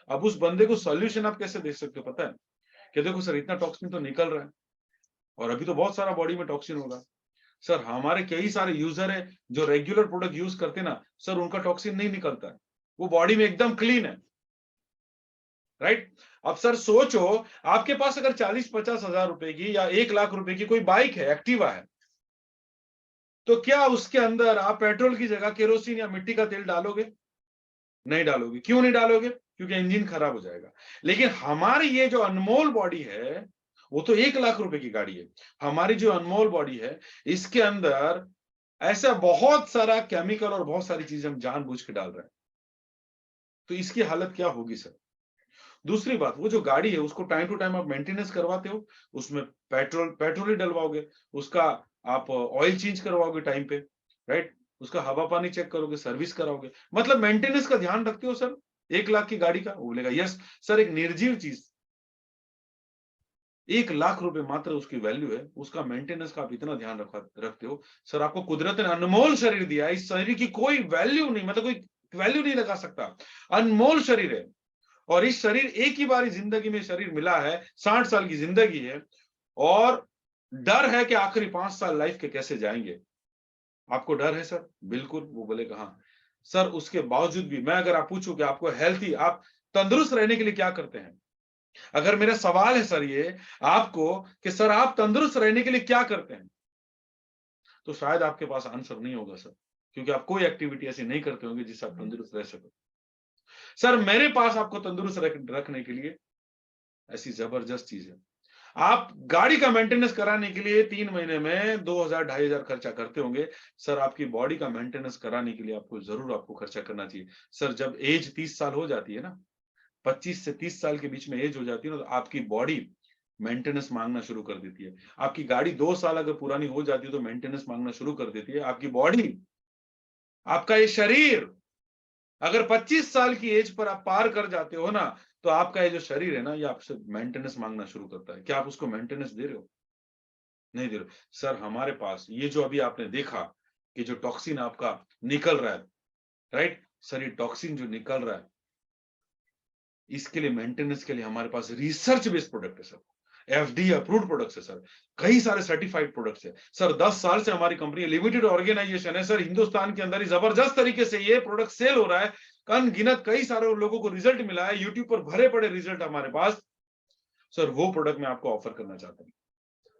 अब उस बंदे को सॉल्यूशन आप कैसे दे सकते हो पता है? कि देखो सर, इतना टॉक्सिन तो निकल रहा है और अभी तो बहुत सारा बॉडी में टॉक्सिन होगा। सर, हमारे कई सारे यूजर है जो रेगुलर प्रोडक्ट यूज करते ना, सर उनका टॉक्सिन नहीं निकलता है, वो बॉडी में एकदम क्लीन है, राइट? अब सर सोचो, आपके पास अगर 40-50 हजार रुपए की या 1 लाख रुपए की कोई बाइक है, एक्टिवा है, तो क्या उसके अंदर आप पेट्रोल की जगह केरोसिन या मिट्टी का तेल डालोगे? नहीं डालोगे। क्यों नहीं डालोगे? क्योंकि इंजन खराब हो जाएगा। लेकिन हमारी ये जो अनमोल बॉडी है, वो तो 1 लाख रुपए की गाड़ी है। हमारी जो अनमोल बॉडी है, इसके अंदर ऐसा बहुत सारा केमिकल और बहुत सारी चीजें हम जानबूझ के डाल रहे हैं। तो इसकी हालत क्या होगी सर? दूसरी बात, वो जो गाड़ी है उसको टाइम टू टाइम आप मेंटेनेंस करवाते हो, उसमें पेट्रोल ही डलवाओगे, उसका आप ऑयल चेंज करवाओगे टाइम पे, राइट? उसका हवा पानी चेक करोगे, सर्विस कराओगे, मतलब मेंटेनेंस का ध्यान रखते हो सर? 1 लाख की गाड़ी का? वो बोलेगा यस सर। एक निर्जीव चीज, 1 लाख रुपए मात्र उसकी वैल्यू है, उसका मेंटेनेंस का आप इतना ध्यान रखते हो। सर, आपको कुदरत ने अनमोल शरीर दिया है, इस शरीर की कोई वैल्यू नहीं, मतलब कोई वैल्यू नहीं लगा सकता। अनमोल शरीर है, और इस शरीर एक ही बारी जिंदगी में शरीर मिला है, 60 साल की जिंदगी है, और डर है कि आखिरी 5 साल लाइफ के कैसे जाएंगे। आपको डर है सर? बिल्कुल। वो बोलेगा हाँ सर। उसके बावजूद भी मैं अगर आप पूछूं कि आपको हेल्थी, आप तंदुरुस्त रहने के लिए क्या करते हैं, अगर मेरा सवाल है सर ये आपको कि सर आप तंदुरुस्त रहने के लिए क्या करते हैं, तो शायद आपके पास आंसर नहीं होगा सर, क्योंकि आप कोई एक्टिविटी ऐसी नहीं करते होंगे जिससे आप तंदुरुस्त रह सको। सर, मेरे पास आपको तंदुरुस्त रखने के लिए ऐसी जबरदस्त चीज है। आप गाड़ी का मेंटेनेंस कराने के लिए 3 महीने में 2000 2500 खर्चा करते होंगे। सर, आपकी बॉडी का मेंटेनेंस कराने के लिए आपको खर्चा करना चाहिए। सर, जब एज 30 साल हो जाती है ना, 25 से 30 साल के बीच में एज हो जाती है ना, तो आपकी बॉडी मेंटेनेंस मांगना शुरू कर देती है। आपकी गाड़ी 2 साल अगर पुरानी हो जाती है तो मेंटेनेंस मांगना शुरू कर देती है। आपकी बॉडी, आपका ये शरीर, अगर 25 साल की एज पर आप पार कर जाते हो ना, तो आपका ये जो शरीर है ना, ये आपसे मेंटेनेंस मांगना शुरू करता है। क्या आप उसको मेंटेनेंस दे रहे हो? नहीं दे रहे हो। सर, हमारे पास ये जो अभी आपने देखा कि जो टॉक्सिन आपका निकल रहा है, राइट? सर, ये टॉक्सिन जो निकल रहा है, इसके लिए मेंटेनेंस के लिए हमारे पास रिसर्च बेस्ड प्रोडक्ट है सर। एफडी अप्रूव्ड प्रोडक्ट्स है सर। कई सारे सर्टिफाइड प्रोडक्ट्स है सर। 10 साल से हमारी कंपनी लिमिटेड ऑर्गेनाइजेशन है सर। हिंदुस्तान के अंदर ही जबरदस्त तरीके से ये प्रोडक्ट सेल हो रहा है। अनगिनत कई सारे लोगों को रिजल्ट मिला है, यूट्यूब पर भरे पड़े रिजल्ट हमारे पास। सर, वो प्रोडक्ट मैं आपको ऑफर करना चाहता हूँ।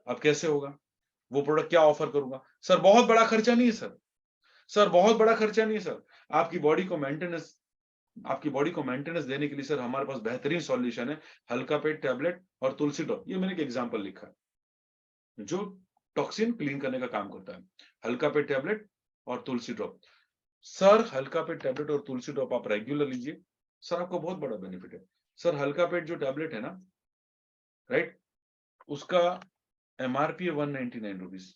अब कैसे होगा? वो प्रोडक्ट क्या ऑफर करूंगा सर? बहुत बड़ा खर्चा नहीं है सर। सर, बहुत बड़ा खर्चा नहीं है सर। आपकी बॉडी को मेंटेनेंस आपकी बॉडी को मेंटेनेंस देने के लिए सर हमारे पास बेहतरीन सॉल्यूशन है। हल्का पेट टैबलेट और तुलसी ड्रॉप। ये मैंने एक एग्जांपल लिखा है जो टॉक्सिन क्लीन करने का काम करता है। हल्का पेट टैबलेट और तुलसी ड्रॉप। सर, हल्का पेट टैबलेट और तुलसी ड्रॉप आप रेगुलर लीजिए, सर आपको बहुत बड़ा बेनिफिट है। सर, हल्का पेट जो टैबलेट है ना, राइट, उसका एमआरपी है 199 रुपीज,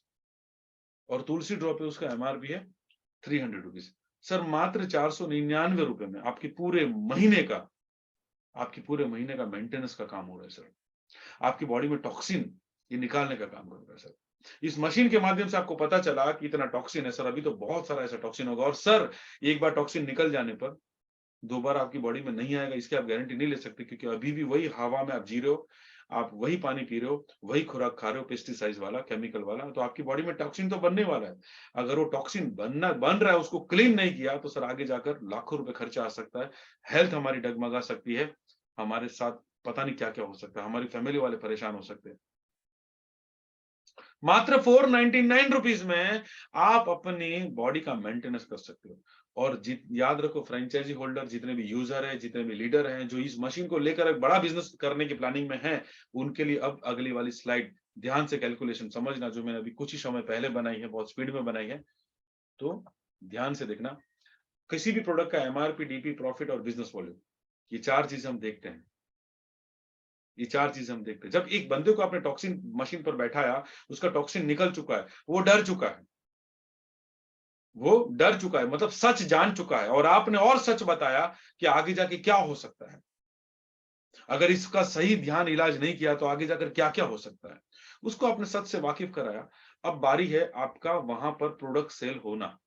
और तुलसी ड्रॉप है उसका एमआरपी है 300 रुपीज। सर, मात्र 499 रुपए में आपकी पूरे महीने का मेंटेनेंस का काम हो रहा है सर। आपकी बॉडी में टॉक्सिन ये निकालने का काम कर रहा है सर। इस मशीन के माध्यम से आपको पता चला कि इतना टॉक्सिन है सर, अभी तो बहुत सारा ऐसा टॉक्सिन होगा, और सर एक बार टॉक्सिन निकल जाने पर दोबारा आपकी बॉडी में नहीं आएगा, इसकी आप गारंटी नहीं ले सकते, क्योंकि अभी भी वही हवा में आप जी रहे हो, आप वही पानी पी रहे हो, वही खुराक खा रहे हो, पेस्टिसाइड वाला, केमिकल वाला, तो आपकी बॉडी में टॉक्सिन तो बनने वाला है। अगर वो टॉक्सिन बन रहा है, उसको क्लीन नहीं किया, तो सर आगे जाकर लाखों रुपए खर्चा आ सकता है, हेल्थ हमारी डगमगा सकती है, हमारे साथ पता नहीं क्या क्या हो सकता है, हमारी फैमिली वाले परेशान हो सकते हैं। मात्र 499 रुपीज में आप अपनी बॉडी का मेंटेनेंस कर सकते हो। और याद रखो, फ्रेंचाइजी होल्डर जितने भी यूजर हैं, जितने भी लीडर हैं, जो इस मशीन को लेकर एक बड़ा बिजनेस करने की प्लानिंग में हैं, उनके लिए अब अगली वाली स्लाइड ध्यान से कैलकुलेशन समझना, जो मैंने अभी कुछ ही समय पहले बनाई है, बहुत स्पीड में बनाई है, तो ध्यान से देखना। किसी भी प्रोडक्ट का एमआरपी, डीपी, प्रॉफिट और बिजनेस वॉल्यूम, ये 4 चीजें हम देखते हैं। ये 4 चीजें हम देखते हैं। जब एक बंदे को आपने टॉक्सिन मशीन पर बैठाया, उसका टॉक्सिन निकल चुका है, वो डर चुका है, वो डर चुका है, मतलब सच जान चुका है, और आपने और सच बताया कि आगे जाके क्या हो सकता है। अगर इसका सही ध्यान इलाज नहीं किया तो आगे जाकर क्या क्या हो सकता है, उसको आपने सच से वाकिफ कराया। अब बारी है आपका वहां पर प्रोडक्ट सेल होना,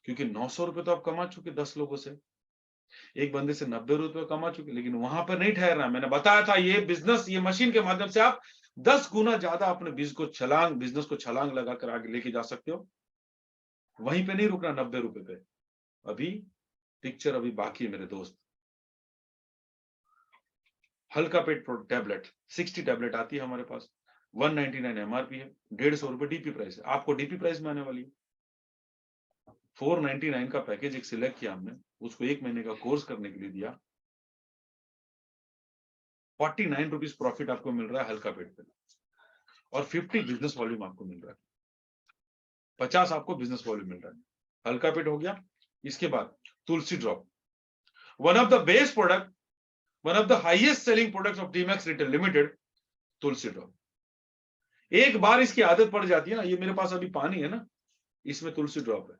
क्योंकि 900 रुपए तो आप कमा चुके 10 लोगों से, एक बंदे से 90 रुपए कमा चुके, लेकिन वहां पर नहीं ठहरना। मैंने बताया था ये बिजनेस, ये मशीन के माध्यम से आप 10 गुना ज्यादा अपने बिजनेस को छलांग लगाकर आगे लेके जा सकते हो। वहीं पे नहीं रुकना 90 रुपए पे, अभी पिक्चर अभी बाकी है मेरे दोस्त। हल्का पेट टैबलेट 60 टैबलेट आती है हमारे पास, 199 एमआरपी है, 150 रुपए डीपी प्राइस है, आपको डीपी प्राइस में आने वाली है। 499 का पैकेज एक सिलेक्ट किया हमने, उसको 1 महीने का कोर्स करने के लिए दिया, 49 रुपीज प्रॉफिट आपको मिल रहा है हल्का पेट पे, और 50 बिजनेस वॉल्यूम आपको मिल रहा है, 50 आपको बिजनेस वॉल्यूम मिल रहा है। हल्का पेट हो गया। इसके बाद Tulsi drop, one of the best product, one of the highest selling products of Dmax retail limited, Tulsi drop. एक बार इसकी आदत पड़ जाती है ना, ये मेरे पास अभी पानी है ना, इसमें तुलसी ड्रॉप है,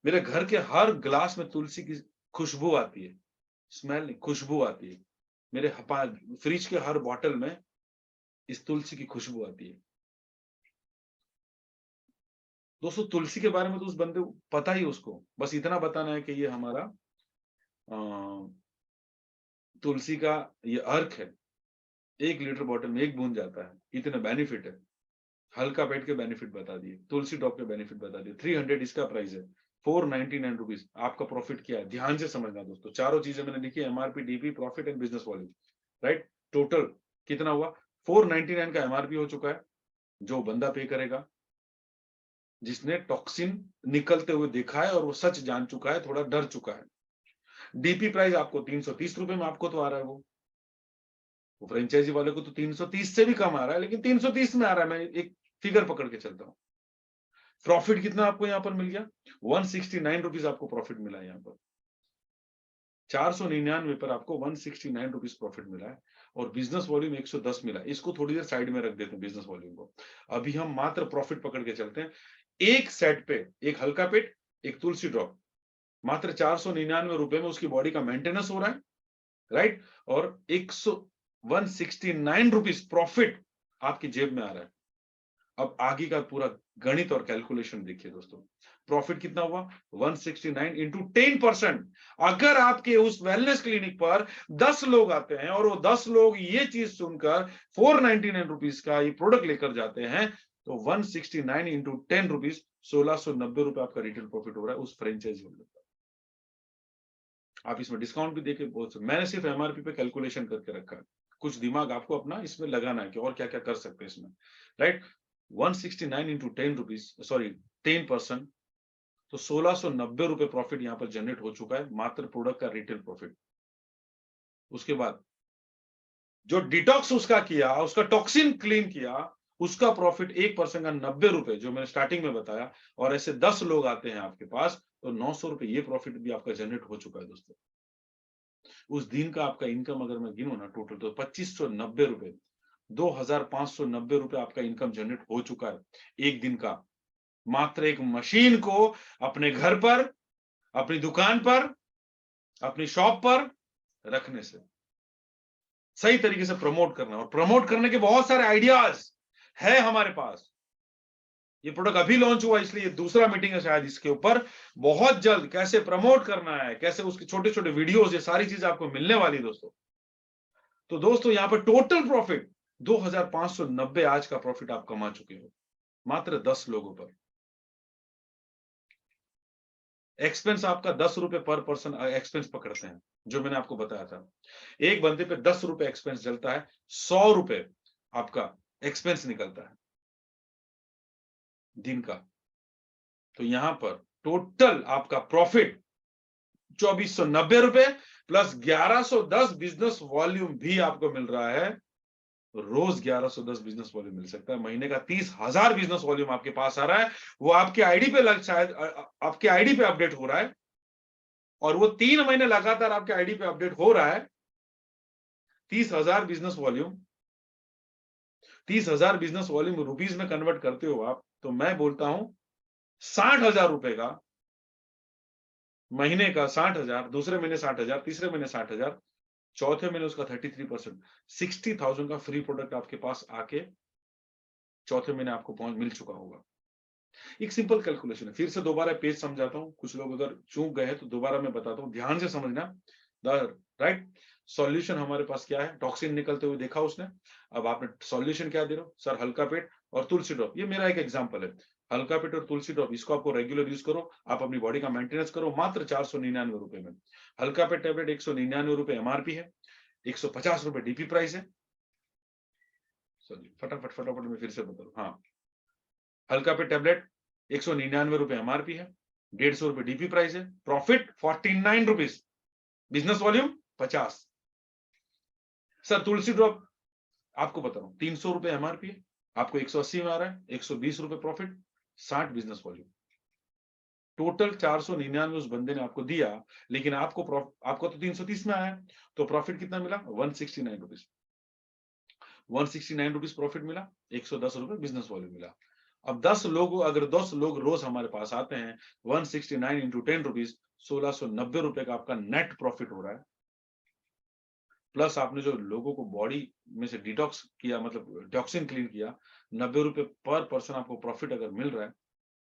मेरे घर के हर ग्लास में तुलसी की खुशबू आती है, स्मेल नहीं, खुशबू आती है। मेरे फ्रिज के हर बॉटल में इस तुलसी की खुशबू आती है। दोस्तों तुलसी के बारे में तो उस बंदे को पता ही, उसको बस इतना बताना है कि ये हमारा तुलसी का ये अर्क है, 1 लीटर बॉटल में 1 बूंद जाता है, इतने बेनिफिट है। हल्का पेट के बेनिफिट बता दिए, तुलसी ड्रॉप के बेनिफिट बता दिए। 300 इसका प्राइस है, 499 रुपीज। आपका प्रॉफिट क्या है ध्यान से समझना दोस्तों, चारों चीजें मैंने लिखी है, MRP, DP, profit and business volume, right. Total कितना हुआ, 499 का एमआरपी हो चुका है, जो बंदा पे करेगा, जिसने टॉक्सिन निकलते हुए देखा है और वो सच जान चुका है, थोड़ा डर चुका है। डीपी प्राइस आपको 330 रुपए में आपको तो आ रहा है, वो फ्रेंचाइजी वाले को तो 330 से भी कम आ रहा है, लेकिन 330 में आ रहा है, मैं एक फिगर पकड़ के चलता हूं। प्रॉफिट कितना आपको यहां पर मिल गया, 169 रुपीज आपको प्रॉफिट मिला है। यहां पर 499 पर आपको 169 रुपीज प्रॉफिट मिला है, और बिजनेस वॉल्यूम 110 मिला है। इसको थोड़ी देर साइड में रख देते हैं बिजनेस वॉल्यूम को, अभी हम मात्र प्रॉफिट पकड़ के चलते हैं। एक सेट पे, एक हल्का पेट, एक तुलसी ड्रॉप, मात्र 499 रुपए में उसकी बॉडी का मेंटेनेंस हो रहा है, राइट। और 169 रुपीज प्रॉफिट आपकी जेब में आ रहा है। अब आगे का पूरा गणित और कैलकुलेशन देखिए दोस्तों, प्रॉफिट कितना हुआ, 169 इंटू 10%। अगर आपके उस वेलनेस क्लिनिक पर 10 लोग आते हैं और वो 10 लोग ये चीज सुनकर 499 रुपीज का ये प्रोडक्ट लेकर जाते हैं, तो 169 इंटू 10 रुपीज, 1690 रुपए आपका रिटेल प्रॉफिट हो रहा है उस फ्रेंचाइजी होल्डर का। आप इसमें डिस्काउंट भी देके बहुत, मैंने सिर्फ एमआरपी पे कैलकुलेशन करके रखा है, कुछ दिमाग आपको अपना इसमें लगाना है कि और क्या क्या कर सकते हैं इसमें, राइट। 169 इंटू 10 रुपीज, सॉरी 10%, तो 1690 रुपए प्रॉफिट यहां पर जनरेट हो चुका है, मात्र प्रोडक्ट का रिटेल प्रॉफिट। उसके बाद जो डिटॉक्स उसका किया, उसका टॉक्सिन क्लीन किया, उसका प्रॉफिट 1% का 90 रुपए, जो मैंने स्टार्टिंग में बताया, और ऐसे 10 लोग आते हैं आपके पास, तो 900 रुपए ये प्रॉफिट भी आपका जनरेट हो चुका है दोस्तों। उस दिन का आपका इनकम अगर मैं गिनूं ना टोटल, तो 2590 रुपए, 2590 रुपए आपका इनकम जनरेट हो चुका है एक दिन का, मात्र एक मशीन को अपने घर पर, अपनी दुकान पर, अपनी शॉप पर रखने से। सही तरीके से प्रमोट करना, और प्रमोट करने के बहुत सारे आइडियाज है हमारे पास। ये प्रोडक्ट अभी लॉन्च हुआ, इसलिए दूसरा मीटिंग है शायद इसके ऊपर। बहुत जल्द कैसे प्रमोट करना है, कैसे उसके छोटे छोटे वीडियोस, ये सारी चीजें आपको मिलने वाली दोस्तों। तो दोस्तों यहां पर टोटल प्रॉफिट 2590 आज का प्रॉफिट आप कमा चुके हो, मात्र 10 लोगों पर। एक्सपेंस आपका 10 रुपए पर पर्सन एक्सपेंस पकड़ते हैं, जो मैंने आपको बताया था। एक बंदे पे 10 रुपए एक्सपेंस चलता है, 100 रुपए आपका एक्सपेंस निकलता है दिन का। तो यहां पर टोटल आपका प्रॉफिट 2490 रुपए प्लस 1110 बिजनेस वॉल्यूम भी आपको मिल रहा है। रोज 1110 बिजनेस वॉल्यूम मिल सकता है, महीने का 30,000 बिजनेस वॉल्यूम आपके पास आ रहा है। वो आपके आईडी पे शायद आपके आईडी पे अपडेट हो रहा है, और वो 3 महीने लगातार आपके आईडी पे अपडेट हो रहा है। 30,000 business volume, 30,000 business volume rupees में कन्वर्ट करते हो आप, तो मैं बोलता हूं 60,000 रुपए का महीने का, 60,000, दूसरे महीने 60,000, तीसरे महीने 60,000, चौथे महीने उसका 33%, 60,000 का फ्री प्रोडक्ट आपके पास आके चौथे महीने आपको पहुंच मिल चुका होगा। एक सिंपल कैलकुलेशन है, फिर से दोबारा पेज समझाता हूं, कुछ लोग अगर चूक गए तो दोबारा मैं बताता हूं, ध्यान से समझना। राइट सॉल्यूशन हमारे पास क्या है, टॉक्सिन निकलते हुए देखा उसने, अब आपने सॉल्यूशन क्या दे रहे हो, सर हल्का पेट और तुलसी ड्रॉप, ये मेरा एक एग्जांपल है, हल्का पेट और तुलसी ड्रॉप, इसको आपको रेगुलर यूज करो, आप अपनी बॉडी का मेंटेनेंस करो, मात्र 499 रुपए में। हल्का पेट टेबलेट 199 रुपए एमआरपी है, 150 रुपए डीपी प्राइस है। फटाफट फटाफट में फिर से बता दो, हाँ हल्का पेट टेबलेट 199 रुपए एमआरपी है, 150 रुपए डीपी प्राइस है, profit 49 rupees, business volume 50। Sir Tulsi drop आपको बता रहा हूं 300 रुपए एमआरपी है, आपको 180 में आ रहा है, 120 रुपए प्रॉफिट, 60 बिजनेस वॉल्यूम, टोटल 499 उस बंदे ने आपको दिया, लेकिन आपको तो 330 में आया, तो प्रॉफिट कितना मिला, 169 रुपीज, 169 रुपीज प्रॉफिट मिला, 110 रुपए बिजनेस वॉल्यूम मिला। अब 10 लोग, अगर 10 लोग रोज हमारे पास आते हैं, 169 इंटू 10 रुपीज, 1690 रुपए का आपका नेट प्रॉफिट हो रहा है। प्लस आपने जो लोगों को बॉडी में से डिटॉक्स किया, मतलब टॉक्सिन क्लीन किया, 90 रुपए पर पर्सन आपको प्रॉफिट अगर मिल रहा है,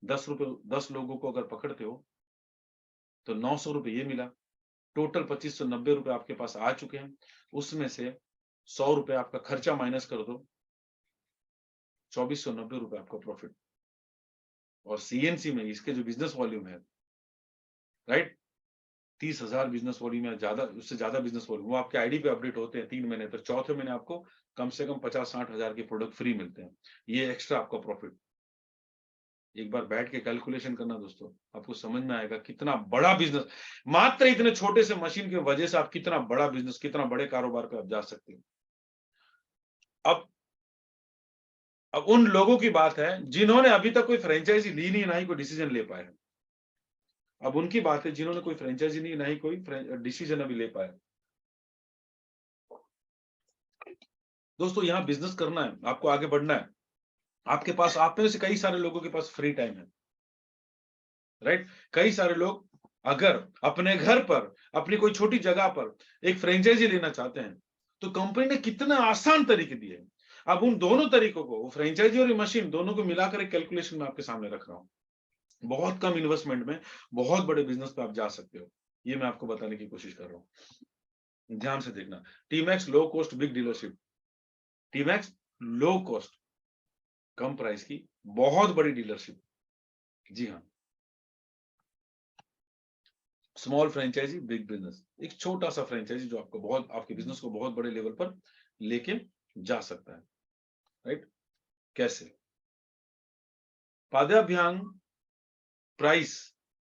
10 लोगों को अगर पकड़ते हो तो 900 रुपए ये मिला, टोटल 2590 रुपए आपके पास आ चुके हैं। उसमें से 100 रुपए आपका खर्चा माइनस कर दो, 2490 रुपए आपका प्रॉफिट। और सीएनसी में इसके जो बिजनेस वॉल्यूम है, राइट, 30,000 बिजनेस वॉल्यूम या ज्यादा, उससे ज्यादा बिजनेस वॉल्यूम, वो आपके आईडी पे अपडेट होते हैं 3 महीने तक, चौथे महीने आपको कम से कम 50-60 हजार के प्रोडक्ट फ्री मिलते हैं, ये एक्स्ट्रा आपका प्रॉफिट। एक बार बैठ के कैलकुलेशन करना दोस्तों, आपको समझ में आएगा कितना बड़ा बिजनेस, मात्र इतने छोटे से मशीन की वजह से आप कितना बड़ा बिजनेस, कितना बड़े कारोबार पे आप जा सकते हैं। अब उन लोगों की बात है जिन्होंने अभी तक कोई फ्रेंचाइजी ली नहीं, ना ही कोई डिसीजन ले पाए। अब उनकी बात है जिन्होंने कोई फ्रेंचाइजी नहीं, ना ही कोई डिसीजन अभी ले पाए। दोस्तों यहाँ बिजनेस करना है, आपको आगे बढ़ना है, आपके पास, आप में से कई सारे लोगों के पास फ्री टाइम है, राइट, कई सारे लोग अगर अपने घर पर, अपनी कोई छोटी जगह पर एक फ्रेंचाइजी लेना चाहते हैं, तो कंपनी ने कितना आसान तरीके दिए हैं। अब उन दोनों तरीकों को, फ्रेंचाइजी और मशीन दोनों को मिलाकर एक कैलकुलेशन में आपके सामने रख रहा हूं, बहुत कम इन्वेस्टमेंट में बहुत बड़े बिजनेस पे आप जा सकते हो, ये मैं आपको बताने की कोशिश कर रहा हूं। ध्यान से देखना, Tmax low cost big dealership, Tmax low cost कम प्राइस की बहुत बड़ी डीलरशिप, जी हाँ, स्मॉल फ्रेंचाइजी बिग बिजनेस, एक छोटा सा फ्रेंचाइजी जो आपको बहुत, आपके बिजनेस को बहुत बड़े लेवल पर लेके जा सकता है, राइट। कैसे, पाद्याभ्यांग प्राइस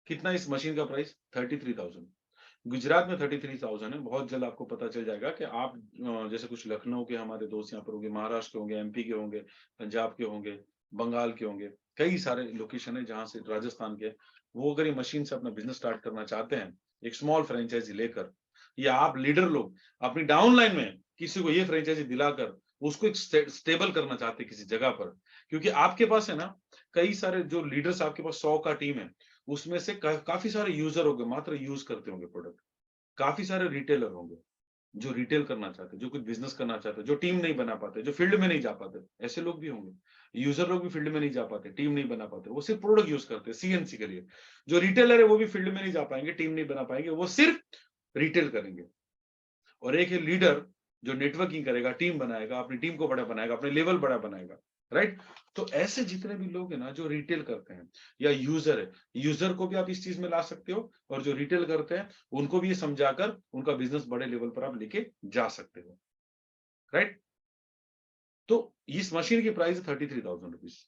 कितना, इस मशीन का प्राइस 33,000, गुजरात में 33,000 है। बहुत जल्द आपको पता चल जाएगा कि आप जैसे कुछ लखनऊ के हमारे दोस्त यहाँ पर होंगे, महाराष्ट्र के होंगे, एमपी के होंगे, पंजाब के होंगे, बंगाल के होंगे, कई सारे लोकेशन है जहां से, राजस्थान के, वो अगर ये मशीन से अपना बिजनेस स्टार्ट करना चाहते हैं एक स्मॉल फ्रेंचाइजी लेकर, या आप लीडर लोग अपनी डाउनलाइन में किसी को ये फ्रेंचाइजी दिलाकर उसको एक स्टेबल करना चाहते हैं किसी जगह पर, क्योंकि आपके पास है ना कई सारे जो लीडर्स, आपके पास 100 का टीम है, उसमें से काफी सारे यूजर होंगे, मात्र यूज करते होंगे प्रोडक्ट, काफी सारे रिटेलर होंगे जो रिटेल करना चाहते हैं, जो कुछ बिजनेस करना चाहते हैं, जो टीम नहीं बना पाते, जो फील्ड में नहीं जा पाते, ऐसे लोग भी होंगे। यूजर लोग भी फील्ड में नहीं जा पाते, टीम नहीं बना पाते, वो सिर्फ प्रोडक्ट यूज करते हैं सीएनसी के लिए। जो रिटेलर है वो भी फील्ड में नहीं जा पाएंगे, टीम नहीं बना पाएंगे, वो सिर्फ रिटेल करेंगे। और एक है लीडर जो नेटवर्किंग करेगा, टीम बनाएगा, अपनी टीम को बड़ा बनाएगा, अपने लेवल बड़ा बनाएगा, राइट। तो ऐसे जितने भी लोग हैं ना जो रिटेल करते हैं, या यूजर है, यूजर को भी आप इस चीज में ला सकते हो, और जो रिटेल करते हैं उनको भी ये समझाकर उनका बिजनेस बड़े लेवल पर आप लेके जा सकते हो, राइट। तो इस मशीन की प्राइस 33,000 रुपीज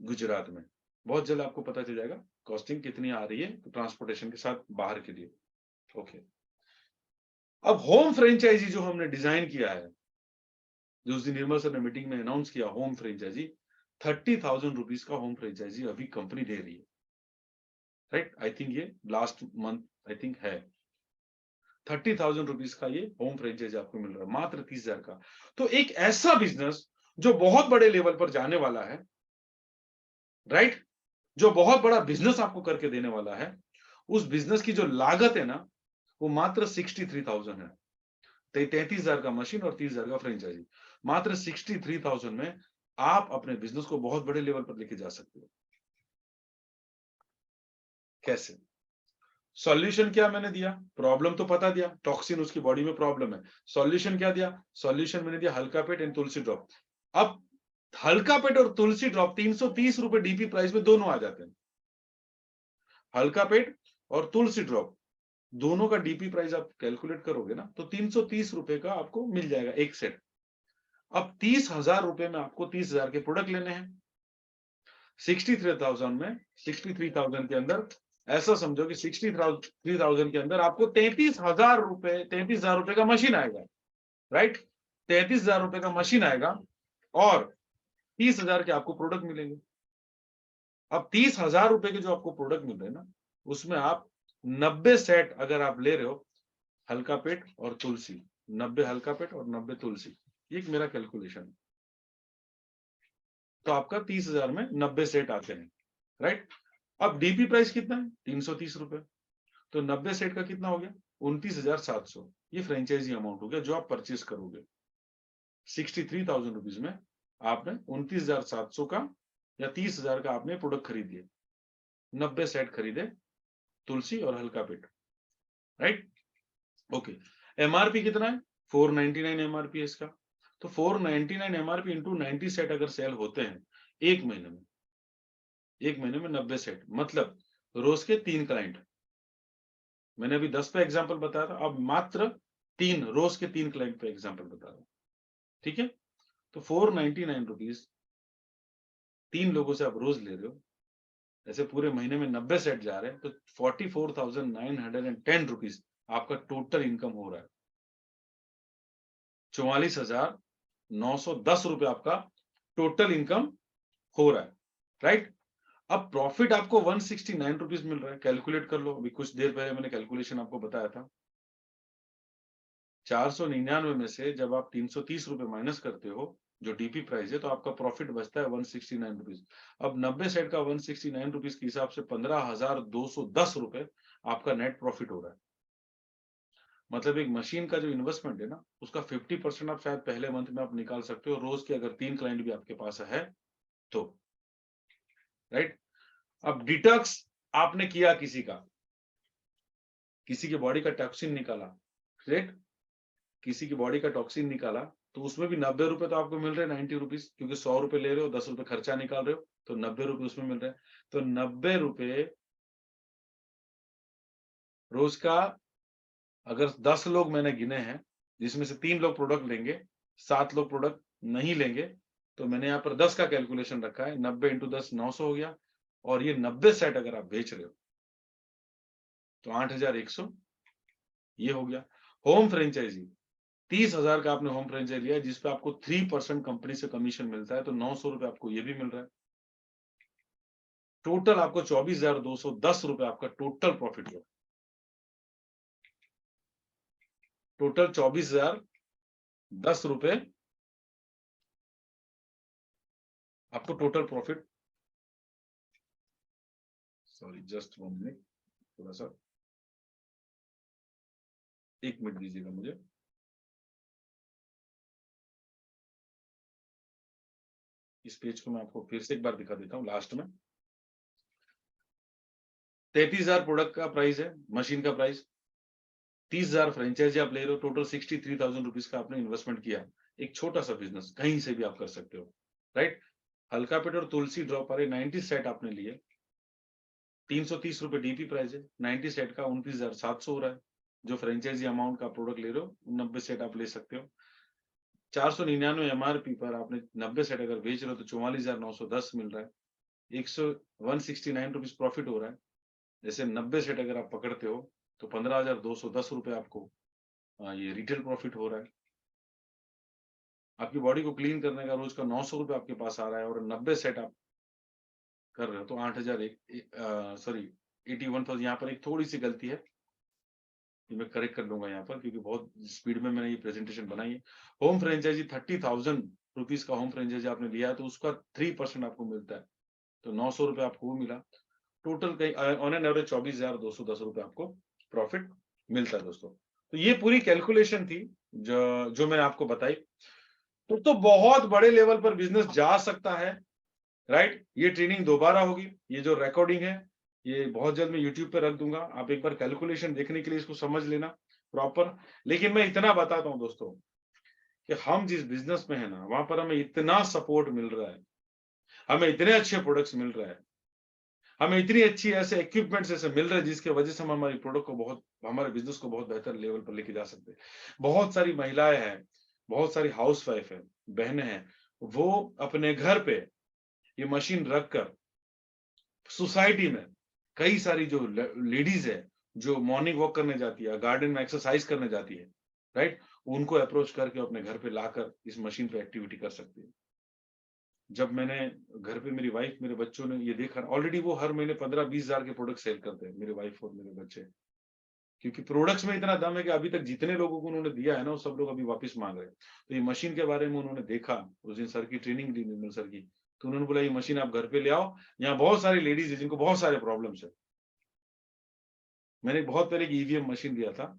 गुजरात में, बहुत जल्द आपको पता चल जाएगा कॉस्टिंग कितनी आ रही है ट्रांसपोर्टेशन के साथ बाहर के लिए, ओके। अब होम फ्रेंचाइजी जो हमने डिजाइन किया है, जो उस दिन निर्मल सर ने मीटिंग में अनाउंस किया, होम फ्रेंचाइजी 30,000 रुपीज का होम फ्रेंचाइजी अभी कंपनी दे रही है, राइट। आई थिंक ये लास्ट मंथ आई थिंक है, 30,000 रुपीज का ये होम फ्रेंचाइजी आपको मिल रहा है, मात्र 30,000 का। तो एक ऐसा बिजनेस जो बहुत बड़े लेवल पर जाने वाला है, राइट, जो बहुत बड़ा बिजनेस आपको करके देने वाला है, उस बिजनेस की जो लागत है ना, वो मात्र 63,000 है। 33,000 का मशीन और 30,000 का फ्रेंचाइजी। मात्र 63,000 में आप अपने बिजनेस को बहुत बड़े लेवल पर लेके जा सकते हो। कैसे? सॉल्यूशन क्या मैंने दिया? प्रॉब्लम तो पता दिया, टॉक्सिन उसकी बॉडी में प्रॉब्लम है। सॉल्यूशन क्या दिया? सॉल्यूशन मैंने दिया हल्का पेट एंड तुलसी ड्रॉप। अब हल्का पेट और तुलसी ड्रॉप 330 रुपए डीपी प्राइस में दोनों आ जाते हैं। हल्का पेट और तुलसी ड्रॉप दोनों का डीपी प्राइस आप कैलकुलेट करोगे ना, तो 330 रुपए का आपको मिल जाएगा एक सेट। अब 30,000 रुपए में आपको 30,000 के प्रोडक्ट लेने हैं। 63,000 के अंदर ऐसा समझो कि 63,000 के अंदर आपको 33,000 रुपए का मशीन आएगा, राइट? 33,000 रुपए का मशीन आएगा और 30,000 के आपको प्रोडक्ट मिलेंगे। अब 30,000 रुपए के जो आपको प्रोडक्ट मिल रहे हैं ना, उसमें आप 90 सेट अगर आप ले रहे हो हल्का पेट और तुलसी, 90 हल्का पेट और 90 तुलसी, ये एक मेरा कैलकुलेशन है। तो आपका 30,000 में 90 सेट आते हैं, राइट? अब डीपी प्राइस कितना है? 330 रुपए। तो 90 सेट का कितना हो गया? 29,700। ये फ्रेंचाइजी अमाउंट हो गया जो आप परचेज करोगे। 63,000 रुपीज में आपने 29,700 का या 30,000 का आपने प्रोडक्ट खरीद लिए, 90 सेट खरीदे तुलसी और हल्का पेट, राइट? ओके। एमआरपी कितना है? 499 एमआरपी है इसका। तो 499 एमआरपी इंटू 90 सेट अगर सेल होते हैं एक महीने में, 90 सेट मतलब रोज के 3 क्लाइंट। मैंने अभी 10 पे एग्जांपल बताया था, अब मात्र 3 रोज के 3 क्लाइंट पे एग्जांपल बता रहा हूं, ठीक है? तो 499 रुपीज 3 लोगों से आप रोज ले रहे हो, ऐसे पूरे महीने में 90 सेट जा रहे हैं, तो 44,910 रुपीज आपका टोटल इनकम हो रहा है। 44,910 रुपए आपका टोटल इनकम हो रहा है, राइट? अब प्रॉफिट आपको 169 रुपीज मिल रहा है। कैलकुलेट कर लो, अभी कुछ देर पहले मैंने कैलकुलेशन आपको बताया था। 499 में से जब आप 330 रुपए माइनस करते हो जो डीपी प्राइस है, तो आपका प्रॉफिट बचता है 169 रुपीज। अब 90 सेट का 169 रुपीज के हिसाब से 15,210 रुपए आपका नेट प्रॉफिट हो रहा है। मतलब एक मशीन का जो इन्वेस्टमेंट है ना, उसका 50% आप शायद पहले मंथ में आप निकाल सकते हो, रोज के अगर 3 क्लाइंट भी आपके पास है तो, राइट? अब डिटॉक्स आपने किया, किसी की बॉडी का टॉक्सिन निकाला, राइट? किसी की बॉडी का टॉक्सिन निकाला, तो उसमें भी 90 रुपए तो आपको मिल रहे हैं, 90 रुपीज, क्योंकि 100 रुपए ले रहे हो, 10 रुपए खर्चा निकाल रहे हो, तो 90 रुपए उसमें मिल रहे हैं। तो 90 रुपए रोज का, अगर 10 लोग मैंने गिने हैं, जिसमें से 3 लोग प्रोडक्ट लेंगे, 7 लोग प्रोडक्ट नहीं लेंगे, तो मैंने यहाँ पर 10 का कैलकुलेशन रखा है। 90 इंटू 10 900 हो गया, और ये 90 सेट अगर आप बेच रहे हो तो 8,100 ये हो गया। होम फ्रेंचाइजी 30,000 का आपने होम फ्रेंचाइजी लिया, जिसपे आपको 3% कंपनी से कमीशन मिलता है, तो 900 रुपए आपको ये भी मिल रहा है। टोटल आपको 24,210 रुपए आपका टोटल प्रॉफिट हुआ। टोटल 24,010 रुपए आपको total profit. Sorry, just 1 minute, थोड़ा सा 1 मिनट दीजिएगा मुझे। इस पेज को मैं आपको फिर से एक बार दिखा देता हूँ लास्ट में। 33,000 प्रोडक्ट का प्राइस है, मशीन का प्राइस। 30,000 फ्रेंचाइजी आप ले रहे हो, टोटल 63,000 रुपीज का आपने इन्वेस्टमेंट किया। एक छोटा सा बिजनेस कहीं से भी आप कर सकते हो, राइट? हल्का पेट और तुलसी ड्रॉप वाले 90 सेट आपने लिए, 330 रुपए डीपी प्राइस है, 90 सेट का 29,700 हो रहा है। जो फ्रेंचाइजी अमाउंट का प्रोडक्ट ले रहे हो, 90 सेट आप ले सकते हो। 499 एमआरपी पर आपने 90 सेट अगर बेच रहे हो, तो 44,910 मिल रहा है। 169 रुपीज प्रॉफिट हो रहा है। जैसे 90 सेट अगर आप पकड़ते हो, तो 15,210 रुपए आपको ये रिटेल प्रॉफिट हो रहा है। आपकी बॉडी को क्लीन करने का रोज का 900 रुपए आपके पास आ रहा है, और 90 सेट आप कर रहे हो, तो 8,000 सॉरी 81,000। यहाँ पर एक थोड़ी सी गलती है, ये मैं करेक्ट कर लूंगा यहाँ पर, क्योंकि बहुत स्पीड में मैंने ये प्रेजेंटेशन बनाई है। होम फ्रेंचाइजी 30,000 रुपीज का होम फ्रेंचाइजी आपने लिया है, तो उसका 3% आपको मिलता है। तो 900 रुपए आपको वो मिला। टोटल कहीं ऑन एन एवरेज 24,210 रुपए आपको प्रॉफिट मिलता है दोस्तों। तो ये पूरी कैलकुलेशन थी जो मैंने आपको बताई। तो बहुत बड़े लेवल पर बिजनेस जा सकता है, राइट। ये ट्रेनिंग दोबारा होगी, ये जो रिकॉर्डिंग है ये बहुत जल्द मैं यूट्यूब पे रख दूंगा, आप एक बार कैलकुलेशन देखने के लिए इसको समझ लेना प्रॉपर। लेकिन मैं इतना बताता हूं दोस्तों कि हम जिस बिजनेस में है ना, वहां पर हमें इतना सपोर्ट मिल रहा है, हमें इतने अच्छे प्रोडक्ट्स मिल रहा है, हमें इतनी अच्छी ऐसे इक्विपमेंट्स ऐसे मिल रहे हैं जिसकी वजह से हम हमारी प्रोडक्ट को बहुत, हमारे बिजनेस को बहुत बेहतर लेवल पर लेके जा सकते हैं। बहुत सारी महिलाएं हैं, बहुत सारी हाउसवाइफ है, बहनें हैं, वो अपने घर पे ये मशीन रखकर सोसाइटी में कई सारी जो लेडीज है जो मॉर्निंग वॉक करने जाती है, गार्डन में एक्सरसाइज करने जाती है, राइट, उनको अप्रोच करके अपने घर पे लाकर इस मशीन पे एक्टिविटी कर सकती है। जब मैंने घर पे मेरी वाइफ, मेरे बच्चों ने ये देखा, ऑलरेडी वो हर महीने 15-20 हजार के प्रोडक्ट सेल करते हैं, मेरे वाइफ और मेरे बच्चे। क्योंकि प्रोडक्ट्स में इतना दम है कि अभी तक जितने लोगों को उन्होंने दिया है ना, वो सब लोग अभी वापस मांग रहे हैं। तो ये मशीन के बारे में उन्होंने देखा, उस दिन सर की ट्रेनिंग ली निर्मल सर की, तो उन्होंने बोला ये मशीन आप घर पे ले आओ, यहाँ बहुत सारी लेडीज है जिनको बहुत सारे प्रॉब्लम्स है। मैंने बहुत पहले एक ईवीएम मशीन लिया था,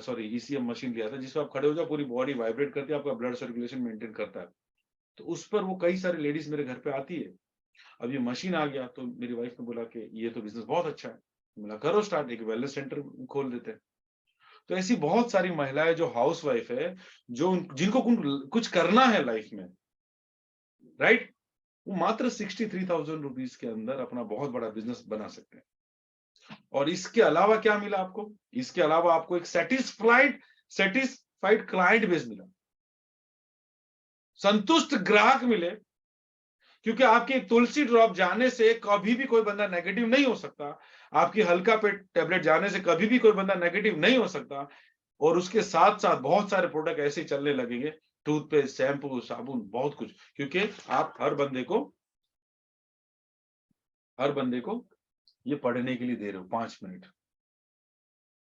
सॉरी ईसीएम मशीन लिया था, जिसमें आप खड़े हो जाओ, पूरी बॉडी वाइब्रेट करती है, आपका ब्लड सर्कुलेशन मेंटेन करता है। तो उस पर वो कई सारी लेडीज मेरे घर पे आती है। अब ये मशीन आ गया तो मेरी वाइफ ने बोला कि ये तो बिजनेस बहुत अच्छा है। बोला करो स्टार्ट, एक वेलनेस सेंटर खोल देते हैं। तो ऐसी बहुत सारी महिलाएं जो हाउस वाइफ है, जो जिनको कुछ करना है लाइफ में, राइट, वो मात्र 63,000 रुपीज के अंदर अपना बहुत बड़ा बिजनेस बना सकते हैं। और इसके अलावा क्या मिला आपको? इसके अलावा आपको एक सेटिस्फाइड क्लाइंट बेस मिला, संतुष्ट ग्राहक मिले। क्योंकि आपकी तुलसी ड्रॉप जाने से कभी भी कोई बंदा नेगेटिव नहीं हो सकता, आपकी हल्का पेट टैबलेट जाने से कभी भी कोई बंदा नेगेटिव नहीं हो सकता। और उसके साथ साथ बहुत सारे प्रोडक्ट ऐसे ही चलने लगेंगे, टूथपेस्ट, शैम्पू, साबुन, बहुत कुछ। क्योंकि आप हर बंदे को ये पढ़ने के लिए दे रहे हो 5 मिनट।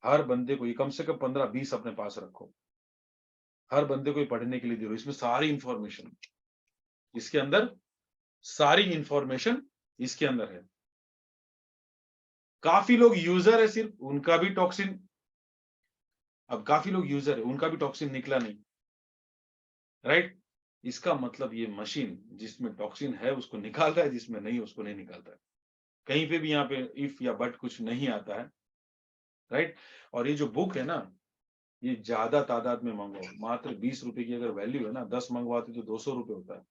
हर बंदे को ये कम से कम 15-20 अपने पास रखो। हर बंदे को ये पढ़ने के लिए दे रहे हो। इसमें सारी इंफॉर्मेशन, इसके अंदर सारी इंफॉर्मेशन इसके अंदर है। काफी लोग यूजर है सिर्फ, उनका भी टॉक्सिन, अब काफी लोग यूजर है, उनका भी टॉक्सिन निकला नहीं, राइट। इसका मतलब ये मशीन जिसमें टॉक्सिन है उसको निकालता है, जिसमें नहीं उसको नहीं निकालता है। कहीं पे भी यहाँ पे इफ या बट कुछ नहीं आता है, राइट। और ये जो बुक है ना, ये ज्यादा तादाद में मंगवाओ। मात्र 20 रुपए की अगर वैल्यू है ना, 10 मंगवाते तो 200 रुपए होता है,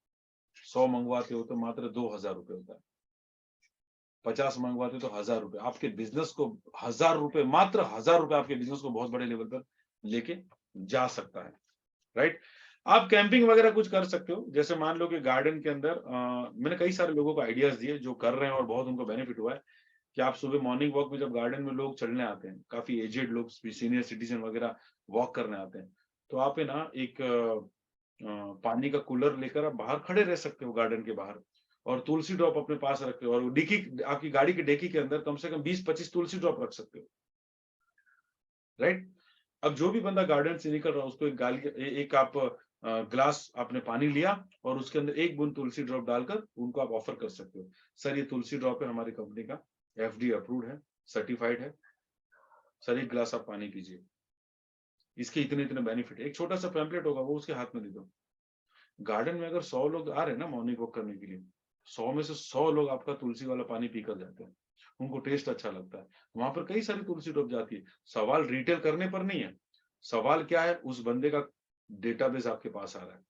100 मंगवाते हो तो मात्र 2,000 रुपए होता है, 50 मंगवाते तो 1,000 रुपए। आपके बिजनेस को 1,000 रुपए, मात्र 1,000 रुपए आपके बिजनेस को बहुत बड़े लेवल पर लेके जा सकता है, राइट। आप कैंपिंग वगैरह कुछ कर सकते हो। जैसे मान लो कि गार्डन के अंदर मैंने कई सारे लोगों को आइडियाज दिए जो कर रहे हैं और बहुत उनको बेनिफिट हुआ है, कि आप सुबह मॉर्निंग वॉक में जब गार्डन में लोग चलने आते हैं, काफी एजेड लोग, सीनियर सिटीजन वगैरह वॉक करने आते हैं, तो आप है ना एक पानी का कूलर लेकर आप बाहर खड़े रह सकते हो गार्डन के बाहर, और तुलसी ड्रॉप अपने पास रखते हो, और डिक्की, आपकी गाड़ी की डिक्की के अंदर कम से कम 20-25 तुलसी ड्रॉप रख सकते हो, राइट। अब जो भी बंदा गार्डन से निकल रहा है उसको एक आप ग्लास आपने पानी लिया और उसके अंदर एक बूंद तुलसी ड्रॉप डालकर उनको आप ऑफर कर सकते हो। सर ये तुलसी ड्रॉप है, हमारी कंपनी का, एफडी अप्रूव्ड है, सर्टिफाइड है, सर एक ग्लास आप पानी पीजिए, इसके इतने इतने बेनिफिट है। एक छोटा सा पैम्पलेट होगा, वो उसके हाथ में दे दो। गार्डन में अगर 100 लोग आ रहे हैं ना मॉर्निंग वॉक करने के लिए, 100 में से 100 लोग आपका तुलसी वाला पानी पीकर जाते हैं, उनको टेस्ट अच्छा लगता है। वहां पर कई सारी तुलसी डूब जाती है। सवाल रिटेल करने पर नहीं है, सवाल क्या है, उस बंदे का डेटाबेस आपके पास आ रहा है।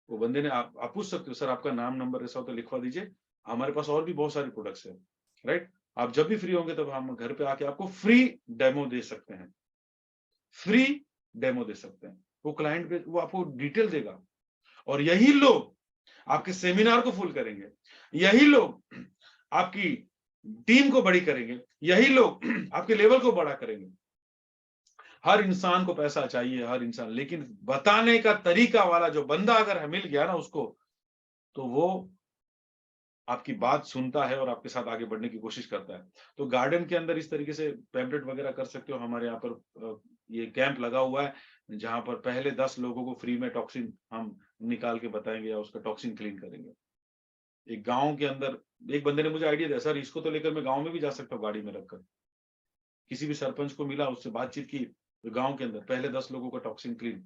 वो बंदे ने आप पूछ सकते हो, सर आपका नाम नंबर ऐसा हो तो लिखवा दीजिए, हमारे पास और भी बहुत सारे प्रोडक्ट्स है, राइट। आप जब भी फ्री होंगे तब हम घर पे आके आपको फ्री डेमो दे सकते हैं, फ्री डेमो दे सकते हैं। वो क्लाइंट पे वो आपको डिटेल देगा, और यही लोग आपके सेमिनार को फुल करेंगे, यही लोग आपकी टीम को बड़ी करेंगे, यही लोग आपके लेवल को बड़ा करेंगे। हर इंसान को पैसा चाहिए, हर इंसान, लेकिन बताने का तरीका वाला जो बंदा अगर मिल गया ना उसको, तो वो आपकी बात सुनता है और आपके साथ आगे बढ़ने की कोशिश करता है। तो गार्डन के अंदर इस तरीके से पैम्पलेट वगैरह कर सकते हो। हमारे यहाँ पर ये कैंप लगा हुआ है जहां पर पहले 10 लोगों को फ्री में टॉक्सिन हम निकाल के बताएंगे या उसका टॉक्सिन क्लीन करेंगे। एक गांव के अंदर एक बंदे ने मुझे आइडिया दिया, सर इसको तो लेकर मैं गांव में भी जा सकता हूँ गाड़ी में रखकर। किसी भी सरपंच को मिला, उससे बातचीत की, गांव के अंदर पहले 10 लोगों का टॉक्सिन क्लीन,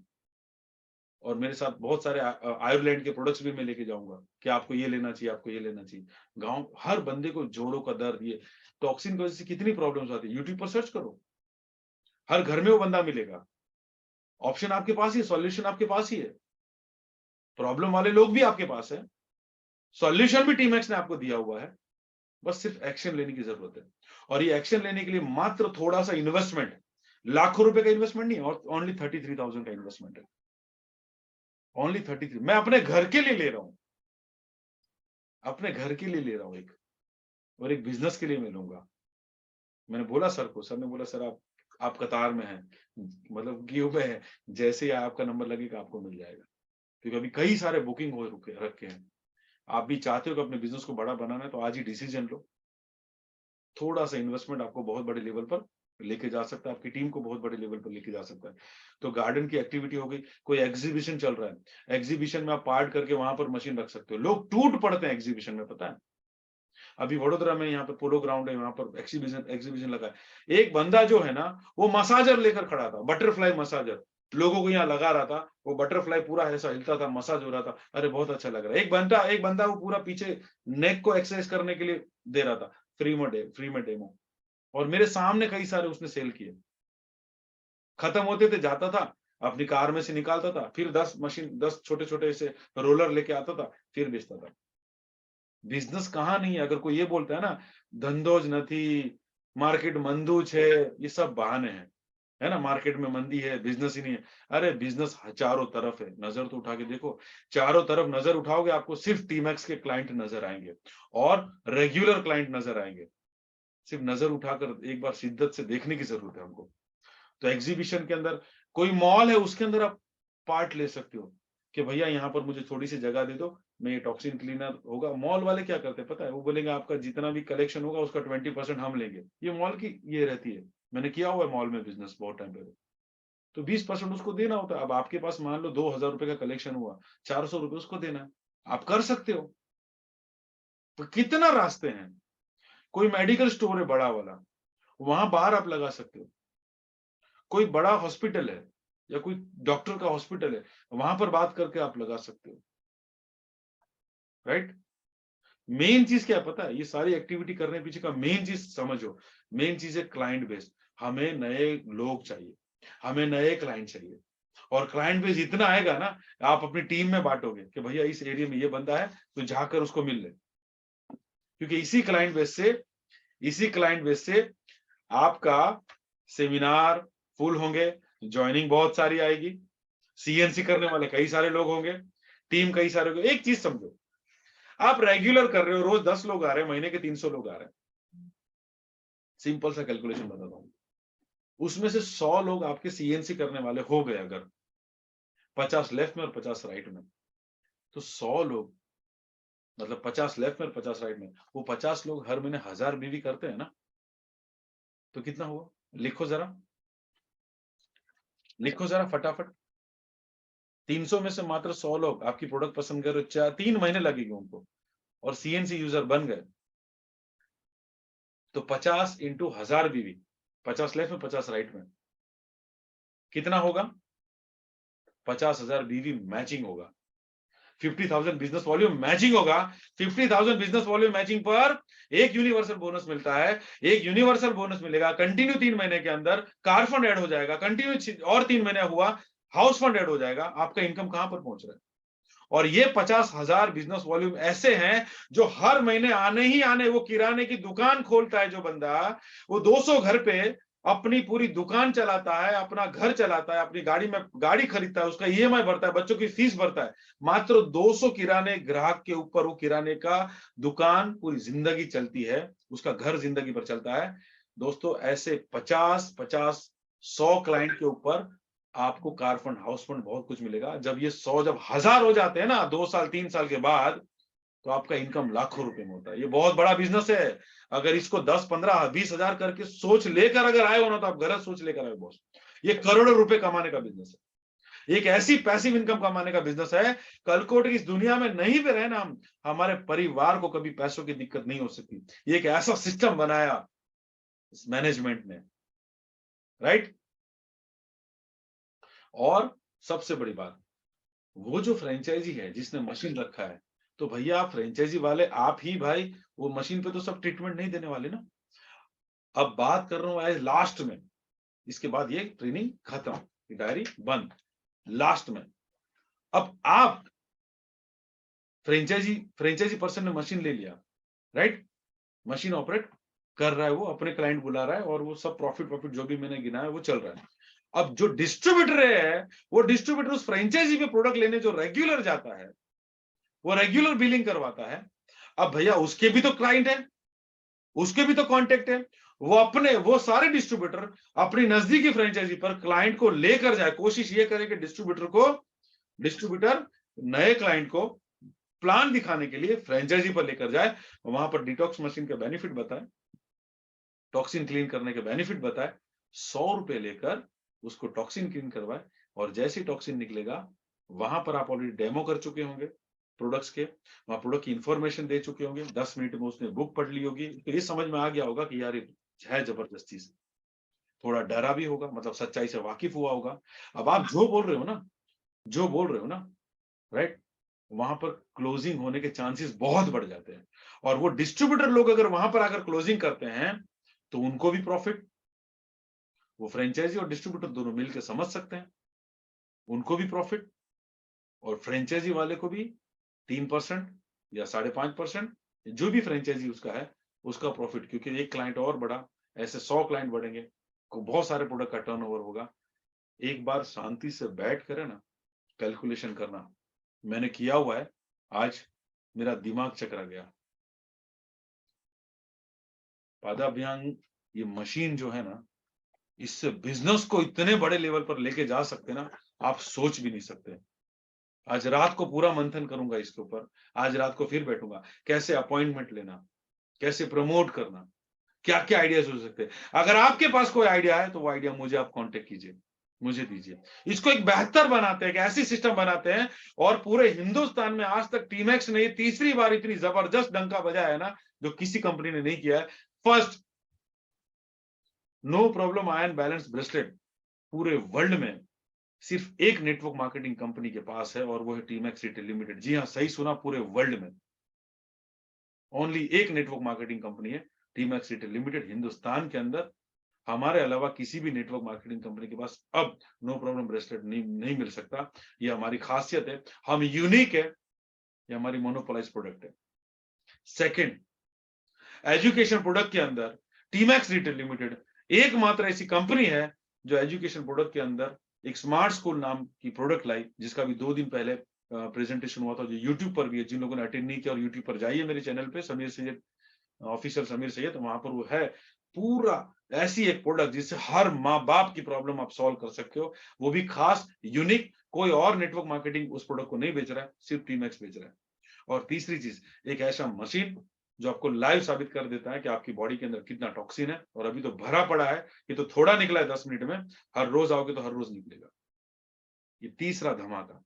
और मेरे साथ बहुत सारे आयुर्लैंड के प्रोडक्ट्स भी मैं लेके जाऊंगा कि आपको ये लेना चाहिए, आपको ये लेना चाहिए। गांव हर बंदे को जोड़ों का दर्द, ये टॉक्सिन की वजह से कितनी प्रॉब्लम्स आती है, यूट्यूब पर सर्च करो, हर घर में वो बंदा मिलेगा। ऑप्शन आपके पास ही है, सॉल्यूशन आपके पास ही है, प्रॉब्लम वाले लोग भी आपके पास है, सॉल्यूशन भी टीमएक्स ने आपको दिया हुआ है, बस सिर्फ एक्शन लेने की जरूरत है। और ये एक्शन लेने के लिए मात्र थोड़ा सा इन्वेस्टमेंट, लाखों रुपए का इन्वेस्टमेंट नहीं, और ओनली 33,000 का इन्वेस्टमेंट है, ओनली 33। मैं अपने घर के लिए ले रहा हूं, अपने घर के लिए ले रहा हूं एक, और एक बिजनेस के लिए मैं लूंगा। मैंने बोला सर को, सर ने बोला सर आप कतार में हैं, मतलब क्यू में है, जैसे ही आपका नंबर लगेगा आपको मिल जाएगा, क्योंकि अभी कई सारे बुकिंग हो रखे हैं। आप भी चाहते हो कि अपने बिजनेस को बड़ा बनाना है, तो आज ही डिसीजन लो। थोड़ा सा इन्वेस्टमेंट आपको बहुत बड़े लेवल पर लेके जा सकता है, आपकी टीम को बहुत बड़े लेवल पर लेके जा सकता है। तो गार्डन की एक्टिविटी हो गई, कोई एग्जीबिशन चल रहा है, एग्जीबिशन में आप पार्ट करके वहां पर मशीन रख सकते हो। लोग टूट पड़ते हैं एग्जीबिशन में, पता है। अभी वडोदरा में यहाँ पर पोलो ग्राउंड है, वहां पर एग्जीबिशन लगा है। एक बंदा जो है ना, वो मसाजर लेकर खड़ा था, बटरफ्लाई मसाजर, लोगों को यहाँ लगा रहा था, वो बटरफ्लाई पूरा ऐसा हिलता था, मसाज हो रहा था, अरे बहुत अच्छा लग रहा है। एक बंदा वो पूरा पीछे नेक को एक्सरसाइज करने के लिए दे रहा था, फ्री में डेमो, और मेरे सामने कई सारे उसने सेल किए। खत्म होते थे, जाता था, अपनी कार में से निकालता था, फिर 10 छोटे छोटे से रोलर लेके आता था, फिर बेचता था। बिजनेस कहाँ नहीं है। अगर कोई ये बोलता है ना धंधो ज नहीं, मार्केट मंदू है, ये सब बहाने हैं, है ना। मार्केट में मंदी है, बिजनेस ही नहीं है। अरे बिजनेस चारों तरफ है, नजर तो उठा के देखो, चारों तरफ नजर उठाओगे, आपको सिर्फ टीमैक्स के क्लाइंट नजर आएंगे और रेगुलर क्लाइंट नजर आएंगे। सिर्फ नजर उठाकर एक बार शिद्दत से देखने की जरूरत है हमको। तो एग्जीबिशन के अंदर कोई मॉल है, उसके अंदर आप पार्ट ले सकते हो कि भैया यहाँ पर मुझे थोड़ी सी जगह दे दो, मैं ये टॉक्सिन क्लीनर होगा। मॉल वाले क्या करते हैं पता है, वो बोलेंगे आपका जितना भी कलेक्शन होगा उसका 20% हम लेंगे। ये मॉल की ये रहती है, मैंने किया हुआ है मॉल में बिजनेस बहुत टाइम पहले। तो 20% उसको देना होता है। अब आपके पास मान लो 2,000 रुपए का कलेक्शन हुआ, 400 रुपए उसको देना है, आप कर सकते हो। तो कितना रास्ते हैं। कोई मेडिकल स्टोर है बड़ा वाला, वहां बाहर आप लगा सकते हो। कोई बड़ा हॉस्पिटल है या कोई डॉक्टर का हॉस्पिटल है, वहां पर बात करके आप लगा सकते हो, राइट। मेन चीज क्या है पता है, ये सारी एक्टिविटी करने पीछे का मेन चीज समझो। मेन चीज है क्लाइंट बेस। हमें नए लोग चाहिए, हमें नए क्लाइंट चाहिए, और क्लाइंट बेस इतना आएगा ना, आप अपनी टीम में बांटोगे कि भैया इस एरिया में ये बंदा है, तो जाकर उसको मिल ले। क्योंकि इसी क्लाइंट बेस से आपका सेमिनार फुल होंगे, ज्वाइनिंग बहुत सारी आएगी, सीएनसी करने वाले कई सारे लोग होंगे, टीम कई सारे होंगे। एक चीज समझो, आप रेगुलर कर रहे हो, रोज 10 लोग आ रहे हैं, महीने के 300 लोग आ रहे हैं। सिंपल सा कैलकुलेशन बताता हूं, उसमें से 100 लोग आपके सीएनसी करने वाले हो गए, अगर 50 लेफ्ट में और 50 राइट में, तो 100 लोग मतलब 50 लेफ्ट में और 50 राइट में, वो 50 लोग हर महीने 1000 बीवी करते हैं ना, तो कितना हुआ, लिखो जरा फटाफट। 300 में से मात्र 100 लोग आपकी प्रोडक्ट पसंद कर रहे हो, 3 महीने लगेंगे उनको, और सीएनसी यूजर बन गए, तो 50 इंटू 1000 बीवी, 50 लेफ्ट में 50 राइट में, कितना होगा, 50,000 बीवी मैचिंग होगा, 50,000 बिजनेस वॉल्यूम मैचिंग होगा। 50,000 बिजनेस वॉल्यूम मैचिंग पर एक यूनिवर्सल बोनस मिलता है। एक यूनिवर्सल बोनस मिलेगा, कंटिन्यू 3 महीने के अंदर कार फंड ऐड हो जाएगा, कंटिन्यू और 3 महीने हुआ हाउस फंड ऐड हो जाएगा। आपका इनकम कहां पर पहुंच रहा है। और ये 50,000 बिजनेस वॉल्यूम ऐसे हैं जो हर महीने आने ही आने, वो किराने की दुकान खोलता है जो बंदा, वो 200 घर पे अपनी पूरी दुकान चलाता है, अपना घर चलाता है, अपनी गाड़ी खरीदता है, उसका ईएमआई भरता है, बच्चों की फीस भरता है, मात्र 200 किराने ग्राहक के ऊपर वो किराने का दुकान पूरी जिंदगी चलती है, उसका घर जिंदगी भर चलता है। दोस्तों ऐसे 50-50 100 क्लाइंट के ऊपर आपको कार फंड, हाउस फंड बहुत कुछ मिलेगा। जब ये 100 जब 1000 हो जाते हैं ना 2 साल 3 साल के बाद, तो आपका इनकम लाखों रुपए में होता है। ये बहुत बड़ा बिजनेस है। अगर इसको 10 15 20 हजार करके सोच लेकर अगर आए हो ना, तो आप गलत सोच लेकर आए बॉस। ये करोड़ों रुपए कमाने का बिजनेस है। एक ऐसी पैसिव इनकम कमाने का बिजनेस है, कल को इस दुनिया में नहीं भी रहे ना हम, हमारे परिवार को कभी पैसों की दिक्कत नहीं हो सकती। ये एक ऐसा सिस्टम बनाया इस मैनेजमेंट ने, राइट। और सबसे बड़ी बात, वो जो फ्रेंचाइजी है जिसने मशीन रखा है, तो भैया आप फ्रेंचाइजी वाले आप ही भाई वो मशीन पे तो सब ट्रीटमेंट नहीं देने वाले ना। अब बात कर रहा हूं एज लास्ट में, इसके बाद ये ट्रेनिंग खत्म, डायरी बंद। लास्ट में अब आप फ्रेंचाइजी पर्सन ने मशीन ले लिया, राइट, मशीन ऑपरेट कर रहा है, वो अपने क्लाइंट बुला रहा है और वो सब प्रॉफिट जो भी मैंने गिना है वो चल रहा है। अब जो डिस्ट्रीब्यूटर है, वो डिस्ट्रीब्यूटर उस फ्रेंचाइजी पे प्रोडक्ट लेने जो रेगुलर जाता है, वो रेगुलर बिलिंग करवाता है। अब भैया उसके भी तो क्लाइंट है, उसके भी तो कॉन्टेक्ट है, वो सारे डिस्ट्रीब्यूटर अपनी नजदीकी फ्रेंचाइजी पर क्लाइंट को लेकर जाए। कोशिश ये करे कि डिस्ट्रीब्यूटर नए क्लाइंट को प्लान दिखाने के लिए फ्रेंचाइजी पर लेकर जाए, वहां पर डिटॉक्स मशीन के बेनिफिट बताए, टॉक्सिन क्लीन करने के बेनिफिट बताए, 100 रुपए लेकर उसको टॉक्सिन क्लीन करवाए, और जैसे ही टॉक्सिन निकलेगा, वहां पर आप ऑलरेडी डेमो कर चुके होंगे प्रोडक्ट्स के, वहां प्रोडक्ट की इंफॉर्मेशन दे चुके होंगे, 10 मिनट में उसने बुक पढ़ ली होगी, तो ये समझ में आ गया होगा कि यार ये है जबरदस्ती से, थोड़ा डरा भी होगा, मतलब सच्चाई से वाकिफ हुआ होगा। अब आप जो बोल रहे हो ना, राइट, वहां पर क्लोजिंग होने के चांसेस बहुत बढ़ जाते हैं। और वो डिस्ट्रीब्यूटर लोग अगर वहां पर आकर क्लोजिंग करते हैं, तो उनको भी प्रॉफिट, वो फ्रेंचाइजी और डिस्ट्रीब्यूटर दोनों मिलकर समझ सकते हैं, उनको भी प्रॉफिट, और फ्रेंचाइजी वाले को भी 3% या 5.5%, जो भी फ्रेंचाइजी उसका है उसका प्रॉफिट, क्योंकि एक क्लाइंट और बढ़ा, ऐसे 100 क्लाइंट बढ़ेंगे, बहुत सारे प्रोडक्ट का टर्नओवर होगा। एक बार शांति से बैठ कर ना कैलकुलेशन करना, मैंने किया हुआ है, आज मेरा दिमाग चकरा गया। पादा अभियान ये मशीन जो है ना, इससे बिजनेस को इतने बड़े लेवल पर लेके जा सकते ना, आप सोच भी नहीं सकते। आज रात को पूरा मंथन करूंगा इसके ऊपर, आज रात को फिर बैठूंगा, कैसे अपॉइंटमेंट लेना, कैसे प्रमोट करना, क्या क्या आइडियाज हो सकते हैं। अगर आपके पास कोई आइडिया है तो वो आइडिया मुझे आप कांटेक्ट कीजिए, मुझे दीजिए, इसको एक बेहतर बनाते हैं, एक ऐसी सिस्टम बनाते हैं। और पूरे हिंदुस्तान में आज तक टीमैक्स ने तीसरी बार इतनी जबरदस्त डंका बजाया है ना, जो किसी कंपनी ने नहीं किया है। First no problem ion balance bracelet पूरे वर्ल्ड में सिर्फ एक नेटवर्क मार्केटिंग कंपनी के पास है, और वो है टीमैक्स रिटेल लिमिटेड। जी हाँ, सही सुना, पूरे वर्ल्ड में ओनली एक नेटवर्क मार्केटिंग कंपनी है, टीमैक्स रिटेल लिमिटेड। हिंदुस्तान के अंदर हमारे अलावा किसी भी नेटवर्क मार्केटिंग कंपनी के पास अब नो प्रॉब्लम ब्रेसलेट नहीं मिल सकता। ये हमारी खासियत है, हम यूनिक है, ये हमारी मोनोपोलाइज प्रोडक्ट है। सेकंड, एजुकेशन प्रोडक्ट के अंदर टीमैक्स रिटेल लिमिटेड एकमात्र ऐसी कंपनी है जो एजुकेशन प्रोडक्ट के अंदर एक स्मार्ट स्कूल नाम की प्रोडक्ट लाई, जिसका भी 2 दिन पहले प्रेजेंटेशन हुआ था, जो यूट्यूब पर भी है। जिन लोगों ने अटेंड नहीं किया और यूट्यूब पर जाइए, मेरे चैनल पे समीर सैयद ऑफिशियल समीर सैयद, वहां पर वो है पूरा ऐसी एक प्रोडक्ट जिससे हर माँ बाप की प्रॉब्लम आप सॉल्व कर सकते हो, वो भी खास यूनिक। कोई और नेटवर्क मार्केटिंग उस प्रोडक्ट को नहीं बेच रहा है, सिर्फ टीमैक्स बेच रहा है। और तीसरी चीज, एक ऐसा मशीन जो आपको लाइव साबित कर देता है कि आपकी बॉडी के अंदर कितना टॉक्सिन है, और अभी तो भरा पड़ा है, ये तो थोड़ा निकला है 10 मिनट में, हर रोज आओगे तो हर रोज निकलेगा। ये तीसरा धमाका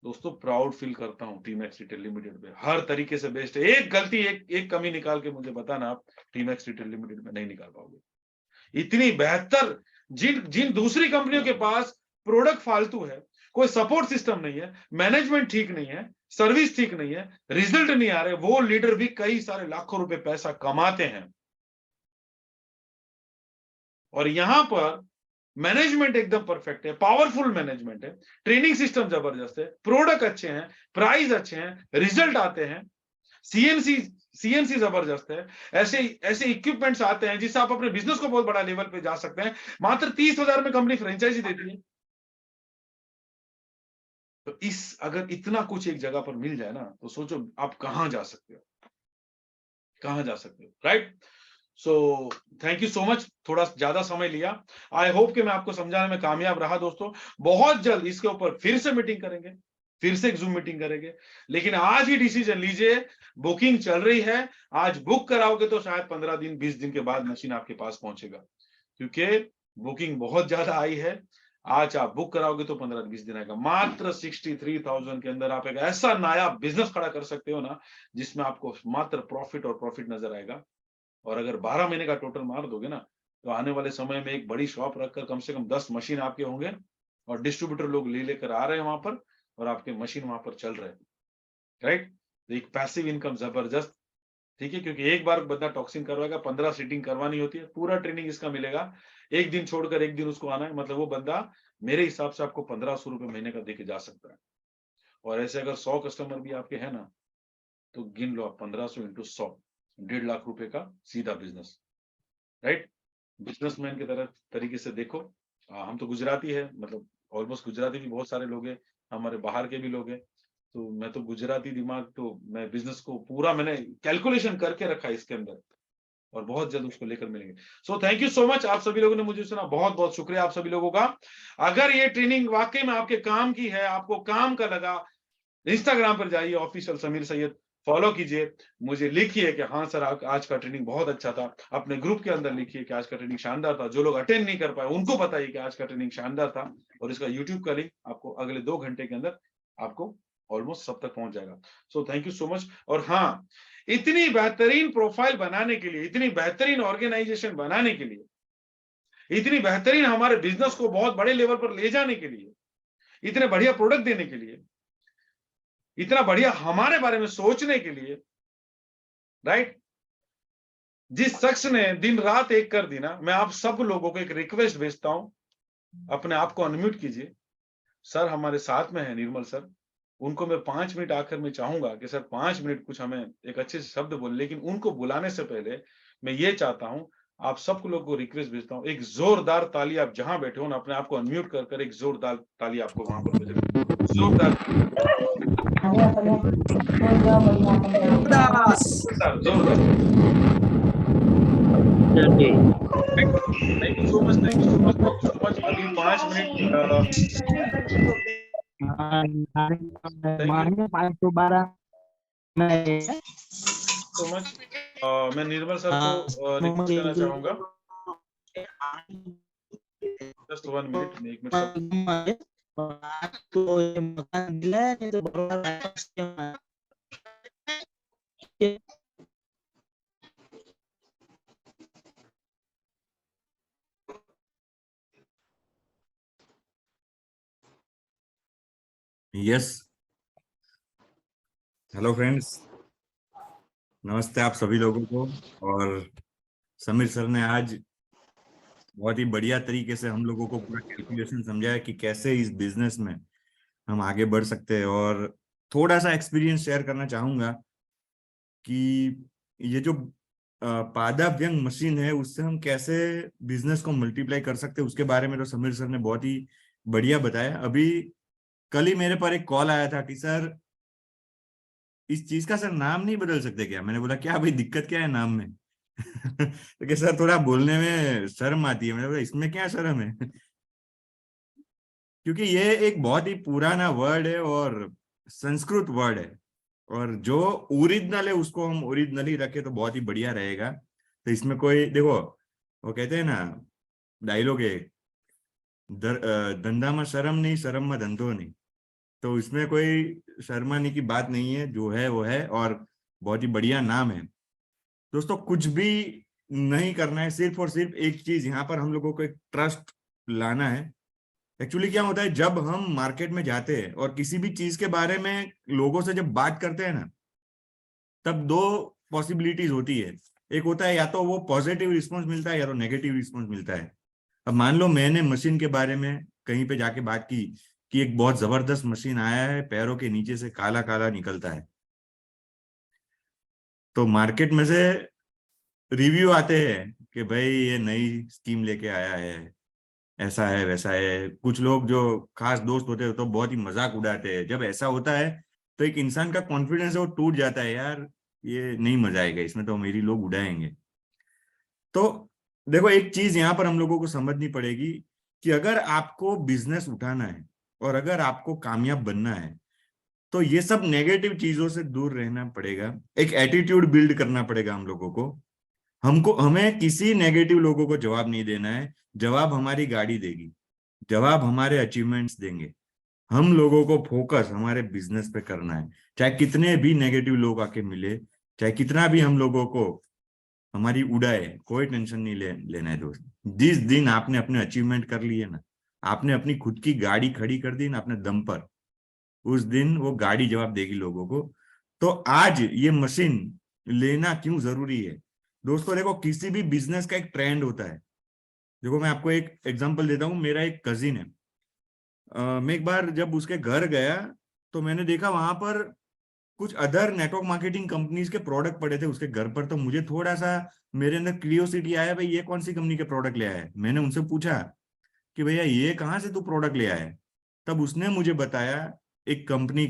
दोस्तों, प्राउड फील करता हूं टीमैक्स रिटेल लिमिटेड पे, हर तरीके से बेस्ट है। एक गलती, एक कमी निकाल के मुझे बताना, आप टीमैक्स रिटेल लिमिटेड में नहीं निकाल पाओगे। इतनी बेहतर, जिन जिन दूसरी कंपनियों के पास प्रोडक्ट फालतू है, कोई सपोर्ट सिस्टम नहीं है, मैनेजमेंट ठीक नहीं है, सर्विस ठीक नहीं है, रिजल्ट नहीं आ रहे, वो लीडर भी कई सारे लाखों रुपए पैसा कमाते हैं। और यहां पर मैनेजमेंट एकदम परफेक्ट है, पावरफुल मैनेजमेंट है, ट्रेनिंग सिस्टम जबरदस्त है, प्रोडक्ट अच्छे हैं, प्राइस अच्छे हैं, रिजल्ट आते हैं, सीएनसी जबरदस्त है, ऐसे ऐसे इक्विपमेंट्स आते हैं जिससे आप अपने बिजनेस को बहुत बड़ा लेवल पे जा सकते हैं। मात्र 30,000 में कंपनी फ्रेंचाइजी देती है। तो अगर इतना कुछ एक जगह पर मिल जाए ना, तो सोचो आप कहां जा सकते हो, right. So thank you so much, थोड़ा ज्यादा समय लिया। आई होप कि मैं आपको समझाने में कामयाब रहा दोस्तों। बहुत जल्द इसके ऊपर फिर से मीटिंग करेंगे, फिर से एक जूम मीटिंग करेंगे, लेकिन आज ही डिसीजन लीजिए। बुकिंग चल रही है, आज बुक कराओगे तो शायद 15 दिन 20 दिन के बाद मशीन आपके पास पहुंचेगा, क्योंकि बुकिंग बहुत ज्यादा आई है। आज आप बुक कराओगे तो 15-20 दिन आएगा। मात्र 63,000 के अंदर आप एक ऐसा नया बिजनेस खड़ा कर सकते हो ना, जिसमें आपको मात्र प्रॉफिट नजर आएगा। और अगर 12 महीने का टोटल मार दोगे ना, तो आने वाले समय में एक बड़ी शॉप रखकर कम से कम 10 मशीन आपके होंगे और डिस्ट्रीब्यूटर लोग लेकर आ रहे हैं वहां पर, और आपके मशीन वहां पर चल रहे हैं, राइट? तो एक पैसिव इनकम जबरदस्त, ठीक है, क्योंकि एक बार बंदा टॉक्सिन करवाएगा, 15 सीटिंग करवानी होती है, पूरा ट्रेनिंग इसका मिलेगा। एक दिन छोड़कर एक दिन उसको आना है, मतलब वो बंदा मेरे हिसाब से आपको 1500 रुपए महीने का देके जा सकता है। और ऐसे अगर 100 कस्टमर भी आपके हैं ना, तो गिन लो आप 1500 इंटू 100, 1.5 लाख रुपए का सीधा बिजनेस, राइट? बिजनेसमैन की तरह तरीके से देखो। हम तो गुजराती है, मतलब ऑलमोस्ट गुजराती भी बहुत सारे लोग हैं, हमारे बाहर के भी लोग हैं, तो मैं तो गुजराती दिमाग, तो मैं बिजनेस को पूरा मैंने कैलकुलेशन करके रखा है इसके अंदर, और बहुत जल्द उसको लेकर मिलेंगे। So thank you so much, आप सभी लोगों ने मुझे सुना, बहुत बहुत शुक्रिया आप सभी लोगों का। अगर ये ट्रेनिंग वाकई में आपके काम की है, आपको काम का लगा, इंस्टाग्राम पर जाइए, ऑफिशियल समीर सैयद फॉलो कीजिए, मुझे लिखिए कि हाँ सर आज का ट्रेनिंग बहुत अच्छा था। अपने ग्रुप के अंदर लिखिए कि आज का ट्रेनिंग शानदार था। जो लोग अटेंड नहीं कर पाए उनको बताइए कि आज का ट्रेनिंग शानदार था, और इसका यूट्यूब का लिंक आपको अगले 2 घंटे के अंदर आपको ऑलमोस्ट सब तक पहुंच जाएगा। So thank you so much. और हाँ, इतनी बेहतरीन प्रोफाइल बनाने के लिए, इतनी बेहतरीन ऑर्गेनाइजेशन बनाने के लिए, इतनी बेहतरीन हमारे बिजनेस को बहुत बड़े लेवल पर ले जाने के लिए, इतने बढ़िया प्रोडक्ट देने के लिए, इतना बढ़िया हमारे बारे में सोचने के लिए, राइट, जिस शख्स ने दिन रात एक कर दी ना, मैं आप सब लोगों को एक रिक्वेस्ट भेजता हूं, अपने आप को अनम्यूट कीजिए। सर हमारे साथ में है निर्मल सर, उनको मैं 5 मिनट आखिर में चाहूंगा कि सर 5 मिनट कुछ हमें एक अच्छे से शब्द बोले, लेकिन उनको बुलाने से पहले मैं ये चाहता हूं, आप सब लोगों को रिक्वेस्ट भेजता हूं, एक जोरदार ताली, आप जहां बैठे हो ना, अपने आप को अनम्यूट कर कर एक जोरदार ताली आपको वहां पर भेजना, जोरदार, जोरदार। Thank you so much, thank you so much, thank you so much. अभी 5 मिनट, थैंक यू 512 में सो मच। मैं निर्मल सर को रिक्वेस्ट करना चाहूंगा, जस्ट 1 मिनट, मैं 1 मिनट सब। तो ये मकान दिला है, नहीं तो बड़ा यस, हेलो फ्रेंड्स, नमस्ते आप सभी लोगों को। और समीर सर ने आज बहुत ही बढ़िया तरीके से हम लोगों को पूरा कैलकुलेशन समझाया कि कैसे इस बिजनेस में हम आगे बढ़ सकते हैं। और थोड़ा सा एक्सपीरियंस शेयर करना चाहूंगा कि ये जो पादा व्यंग मशीन है, उससे हम कैसे बिजनेस को मल्टीप्लाई कर सकते हैं, उसके बारे में तो समीर सर ने बहुत ही बढ़िया बताया। अभी कल ही मेरे पर एक कॉल आया था कि सर इस चीज का सर नाम नहीं बदल सकते क्या? मैंने बोला क्या भाई, दिक्कत क्या है नाम में? तो क्या सर थोड़ा बोलने में शर्म आती है। मैंने बोला इसमें क्या शर्म है? क्योंकि ये एक बहुत ही पुराना वर्ड है और संस्कृत वर्ड है, और जो ओरिजिनल है उसको हम ओरिजिनल ही रखे तो बहुत ही बढ़िया रहेगा। तो इसमें कोई देखो, वो कहते हैं ना, डायलॉग है, धंधा में शर्म नहीं, शर्म में धंधो नहीं। तो इसमें कोई शर्माने की बात नहीं है, जो है वो है, और बहुत ही बढ़िया नाम है। दोस्तों कुछ भी नहीं करना है, सिर्फ और सिर्फ एक चीज यहाँ पर हम लोगों को एक ट्रस्ट लाना है। एक्चुअली क्या होता है, जब हम मार्केट में जाते हैं और किसी भी चीज के बारे में लोगों से जब बात करते हैं ना, तब दो पॉसिबिलिटीज होती है। एक होता है या तो वो पॉजिटिव रिस्पॉन्स मिलता है या तो नेगेटिव रिस्पॉन्स मिलता है। अब मान लो मैंने मशीन के बारे में कहीं पे जाके बात की कि एक बहुत जबरदस्त मशीन आया है, पैरों के नीचे से काला काला निकलता है, तो मार्केट में से रिव्यू आते हैं कि भाई ये नई स्कीम लेके आया है, ऐसा है वैसा है। कुछ लोग जो खास दोस्त होते हैं तो बहुत ही मजाक उड़ाते हैं। जब ऐसा होता है तो एक इंसान का कॉन्फिडेंस है वो टूट जाता है, यार ये नहीं मजा आएगा इसमें, तो मेरी लोग उड़ाएंगे। तो देखो एक चीज यहाँ पर हम लोगों को समझनी पड़ेगी कि अगर आपको बिजनेस उठाना है और अगर आपको कामयाब बनना है, तो ये सब नेगेटिव चीजों से दूर रहना पड़ेगा। एक एटीट्यूड बिल्ड करना पड़ेगा हम लोगों को। हमें किसी नेगेटिव लोगों को जवाब नहीं देना है, जवाब हमारी गाड़ी देगी। जवाब हमारे अचीवमेंट्स देंगे। हम लोगों को फोकस हमारे बिजनेस पे करना है, चाहे कितने भी नेगेटिव लोग आके मिले, चाहे कितना भी हम लोगों को हमारी उड़ाए, कोई टेंशन नहीं लेना है दोस्त। जिस दिन आपने अपने अचीवमेंट कर लिए ना, आपने अपनी खुद की गाड़ी खड़ी कर दी ना अपने दम पर, उस दिन वो गाड़ी जवाब देगी लोगों को। तो आज ये मशीन लेना क्यों जरूरी है दोस्तों? देखो, किसी भी बिजनेस का एक ट्रेंड होता है। देखो, मैं आपको एक एग्जांपल देता हूँ। मेरा एक कजिन है, मैं एक बार जब उसके घर गया तो मैंने देखा वहां पर कुछ अदर नेटवर्क मार्केटिंग कंपनीज के प्रोडक्ट पड़े थे उसके घर पर। तो मुझे थोड़ा सा मेरे अंदर क्यूरियोसिटी आया, भाई ये कौन सी कंपनी के प्रोडक्ट ले आया है। मैंने उनसे पूछा कि भैया ये कहाँ से तू प्रोडक्ट ले आया है। तब उसने मुझे बताया एक कंपनी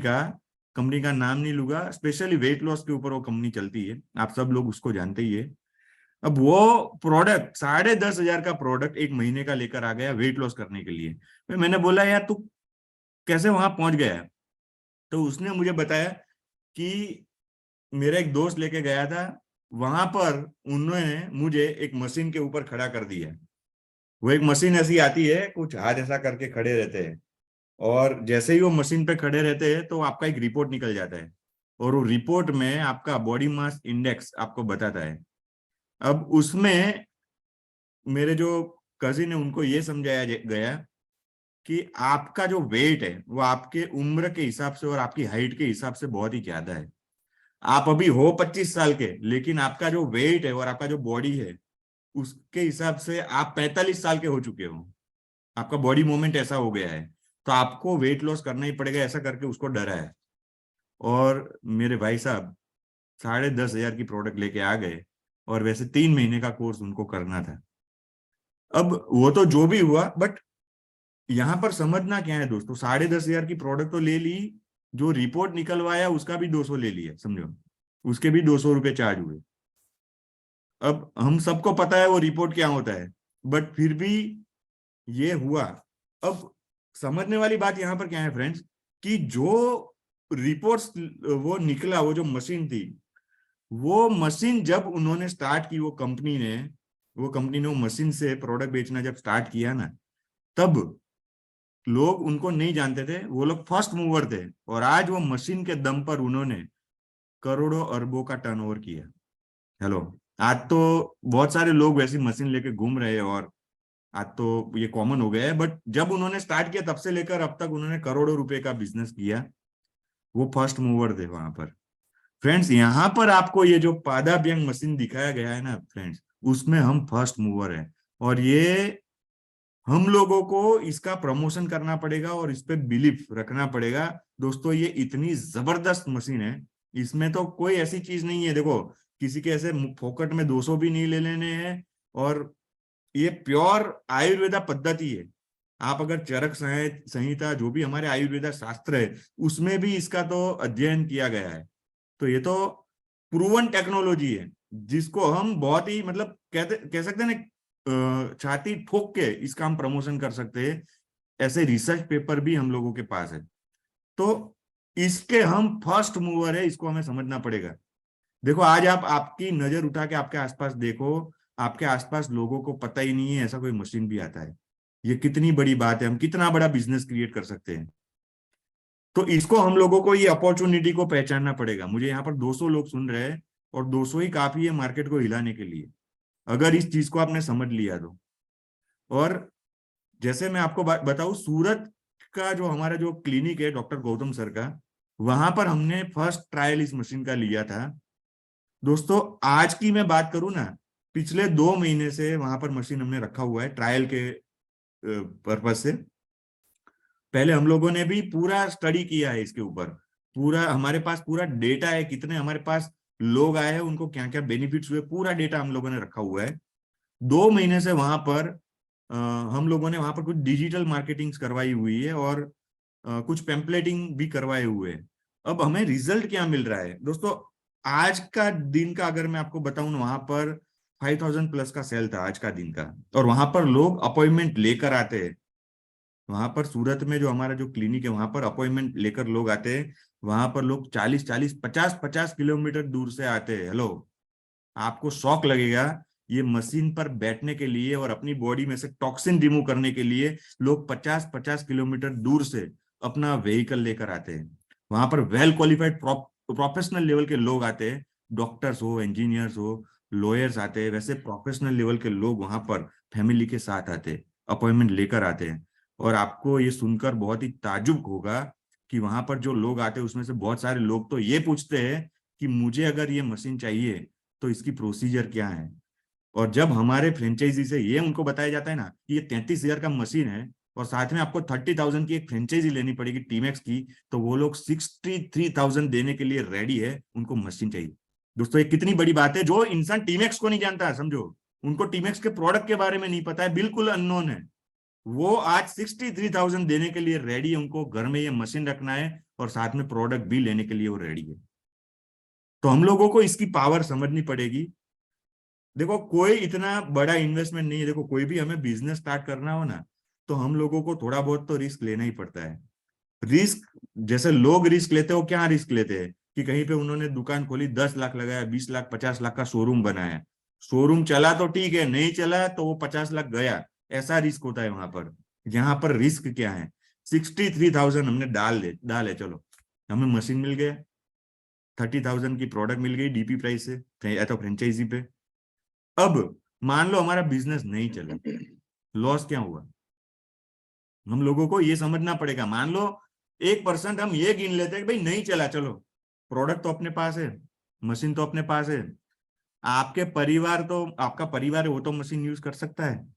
का नाम नहीं लूंगा, स्पेशली वेट लॉस के ऊपर वो कंपनी चलती है, आप सब लोग उसको जानते ही है। अब वो प्रोडक्ट 10,500 का प्रोडक्ट एक महीने का लेकर आ गया वेट लॉस करने के लिए। मैंने बोला यार तू कैसे वहां पहुंच गया? तो उसने मुझे बताया कि मेरा एक दोस्त लेके गया था, वहां पर उन्होंने मुझे एक मशीन के ऊपर खड़ा कर दिया। वो एक मशीन ऐसी आती है, कुछ हाथ ऐसा करके खड़े रहते हैं, और जैसे ही वो मशीन पे खड़े रहते हैं तो आपका एक रिपोर्ट निकल जाता है, और वो रिपोर्ट में आपका बॉडी मास इंडेक्स आपको बताता है। अब उसमें मेरे जो कजिन है उनको ये समझाया गया कि आपका जो वेट है वो आपके उम्र के हिसाब से और आपकी हाइट के हिसाब से बहुत ही ज्यादा है। आप अभी हो 25 साल के, लेकिन आपका जो वेट है और आपका जो बॉडी है उसके हिसाब से आप 45 साल के हो चुके हो। आपका बॉडी मूवमेंट ऐसा हो गया है, तो आपको वेट लॉस करना ही पड़ेगा, ऐसा करके उसको डरा है। और मेरे भाई साहब 10,500 की प्रोडक्ट लेके आ गए, और वैसे 3 महीने का कोर्स उनको करना था। अब वो तो जो भी हुआ, बट यहाँ पर समझना क्या है दोस्तों, 10,500 की प्रोडक्ट तो ले ली, जो रिपोर्ट निकलवाया उसका भी 200 ले लिया, समझो, उसके भी 200 रुपए चार्ज हुए। अब हम सबको पता है वो रिपोर्ट क्या होता है, बट फिर भी ये हुआ। अब समझने वाली बात यहाँ पर क्या है फ्रेंड्स, कि जो रिपोर्ट्स वो निकला, वो जो मशीन थी, वो मशीन जब उन्होंने स्टार्ट की, वो कंपनी ने वो मशीन से प्रोडक्ट बेचना जब स्टार्ट किया ना, तब लोग उनको नहीं जानते थे, वो लोग फर्स्ट मूवर थे, और आज वो मशीन के दम पर उन्होंने करोड़ों अरबों का टर्नओवर किया। हेलो, आज तो बहुत सारे लोग वैसी मशीन लेके घूम रहे हैं, और आज तो ये कॉमन हो गया है, बट जब उन्होंने स्टार्ट किया तब से लेकर अब तक उन्होंने करोड़ों रुपए का बिजनेस किया। वो फर्स्ट मूवर थे वहां पर। फ्रेंड्स, यहाँ पर आपको ये जो पादाभ्यंग मशीन दिखाया गया है ना फ्रेंड्स, उसमें हम फर्स्ट मूवर हैं, और ये हम लोगों को इसका प्रमोशन करना पड़ेगा और इस पे बिलीफ रखना पड़ेगा। दोस्तों, ये इतनी जबरदस्त मशीन है, इसमें तो कोई ऐसी चीज नहीं है, देखो किसी के ऐसे फोकट में 200 भी नहीं ले लेने हैं, और ये प्योर आयुर्वेदा पद्धति है। आप अगर चरक संहिता, जो भी हमारे आयुर्वेदा शास्त्र है, उसमें भी इसका तो अध्ययन किया गया है। तो ये तो प्रूवन टेक्नोलॉजी है, जिसको हम बहुत ही मतलब कह सकते हैं ना, छाती ठोक के इसका हम प्रमोशन कर सकते हैं। ऐसे रिसर्च पेपर भी हम लोगों के पास है। तो इसके हम फर्स्ट मूवर है, इसको हमें समझना पड़ेगा। देखो, आज आप आपकी नजर उठा के आपके आसपास देखो, आपके आसपास लोगों को पता ही नहीं है ऐसा कोई मशीन भी आता है। ये कितनी बड़ी बात है, हम कितना बड़ा बिजनेस क्रिएट कर सकते हैं। तो इसको हम लोगों को, ये अपॉर्चुनिटी को पहचानना पड़ेगा। मुझे यहाँ पर 200 लोग सुन रहे हैं, और 200 ही काफी है मार्केट को हिलाने के लिए, अगर इस चीज को आपने समझ लिया तो। और जैसे मैं आपको बताऊं, सूरत का जो हमारा जो क्लिनिक है डॉक्टर गौतम सर का, वहां पर हमने फर्स्ट ट्रायल इस मशीन का लिया था। दोस्तों, आज की मैं बात करूं ना, पिछले 2 महीने से वहां पर मशीन हमने रखा हुआ है ट्रायल के पर्पज से। पहले हम लोगों ने भी पूरा स्टडी किया है इसके ऊपर, पूरा हमारे पास पूरा डेटा है, कितने हमारे पास लोग आए हैं, उनको क्या क्या बेनिफिट्स हुए, पूरा डेटा हम लोगों ने रखा हुआ है। 2 महीने से वहां पर हम लोगों ने वहां पर कुछ डिजिटल मार्केटिंग करवाई हुई है, और कुछ पेम्पलेटिंग भी करवाए हुए हैं। अब हमें रिजल्ट क्या मिल रहा है दोस्तों? आज का दिन का अगर मैं आपको बताऊं ना, वहां पर 5,000 प्लस का सेल था आज का दिन का, और वहां पर लोग अपॉइंटमेंट लेकर आते हैं। वहां पर सूरत में जो हमारा जो क्लिनिक है, वहां पर अपॉइंटमेंट लेकर लोग आते हैं। वहां पर लोग 40-40, 50-50 किलोमीटर दूर से आते हैं। हेलो, आपको शौक लगेगा, ये मशीन पर बैठने के लिए और अपनी बॉडी में से टॉक्सिन रिमूव करने के लिए लोग 50-50 किलोमीटर दूर से अपना व्हीकल लेकर आते हैं। वहां पर वेल क्वालिफाइड प्रोफेशनल लेवल के लोग आते हैं, डॉक्टर्स हो, इंजीनियर्स हो, लॉयर्स आते हैं, वैसे प्रोफेशनल लेवल के लोग वहां पर फैमिली के साथ आते हैं, अपॉइंटमेंट लेकर आते हैं। और आपको ये सुनकर बहुत ही ताजुब होगा कि वहां पर जो लोग आते हैं उसमें से बहुत सारे लोग तो ये पूछते हैं कि मुझे अगर ये मशीन चाहिए तो इसकी प्रोसीजर क्या है। और जब हमारे फ्रेंचाइजी से ये उनको बताया जाता है ना कि ये 33,000 का मशीन है और साथ में आपको 30,000 की एक फ्रेंचाइजी लेनी पड़ेगी टीमैक्स की, तो वो लोग 63,000 देने के लिए रेडी है, उनको मशीन चाहिए। दोस्तों ये कितनी बड़ी बात है, जो इंसान टीमैक्स को नहीं जानता है, समझो उनको टीमैक्स के प्रोडक्ट के बारे में नहीं पता है, बिल्कुल अननोन है, वो आज 63,000 देने के लिए रेडी है। उनको घर में ये मशीन रखना है और साथ में प्रोडक्ट भी लेने के लिए वो रेडी है। तो हम लोगों को इसकी पावर समझनी पड़ेगी। देखो कोई इतना बड़ा इन्वेस्टमेंट नहीं है, देखो कोई भी हमें बिजनेस स्टार्ट करना हो ना तो हम लोगों को थोड़ा बहुत तो रिस्क लेना ही पड़ता है। रिस्क जैसे लोग रिस्क लेते हो, क्या रिस्क लेते हैं कि कहीं पे उन्होंने दुकान खोली, 10 लाख लगाया, 20 लाख 50 लाख का शोरूम बनाया, शोरूम चला तो ठीक है, नहीं चला तो वो 50 लाख गया, ऐसा रिस्क होता है वहां पर। यहाँ पर रिस्क क्या है, 63,000 हमने डाले चलो, हमें मशीन मिल गया, 30,000 की प्रोडक्ट मिल गई डीपी प्राइस से या तो फ्रेंचाइजी पे। अब मान लो हमारा बिजनेस नहीं चला, लॉस क्या हुआ, हम लोगों को ये समझना पड़ेगा। मान लो 1% हम ये गिन लेते हैं कि भाई नहीं चला, चलो प्रोडक्ट तो अपने पास है, मशीन तो अपने पास है, आपके परिवार तो, आपका परिवार है वो तो मशीन यूज कर सकता है,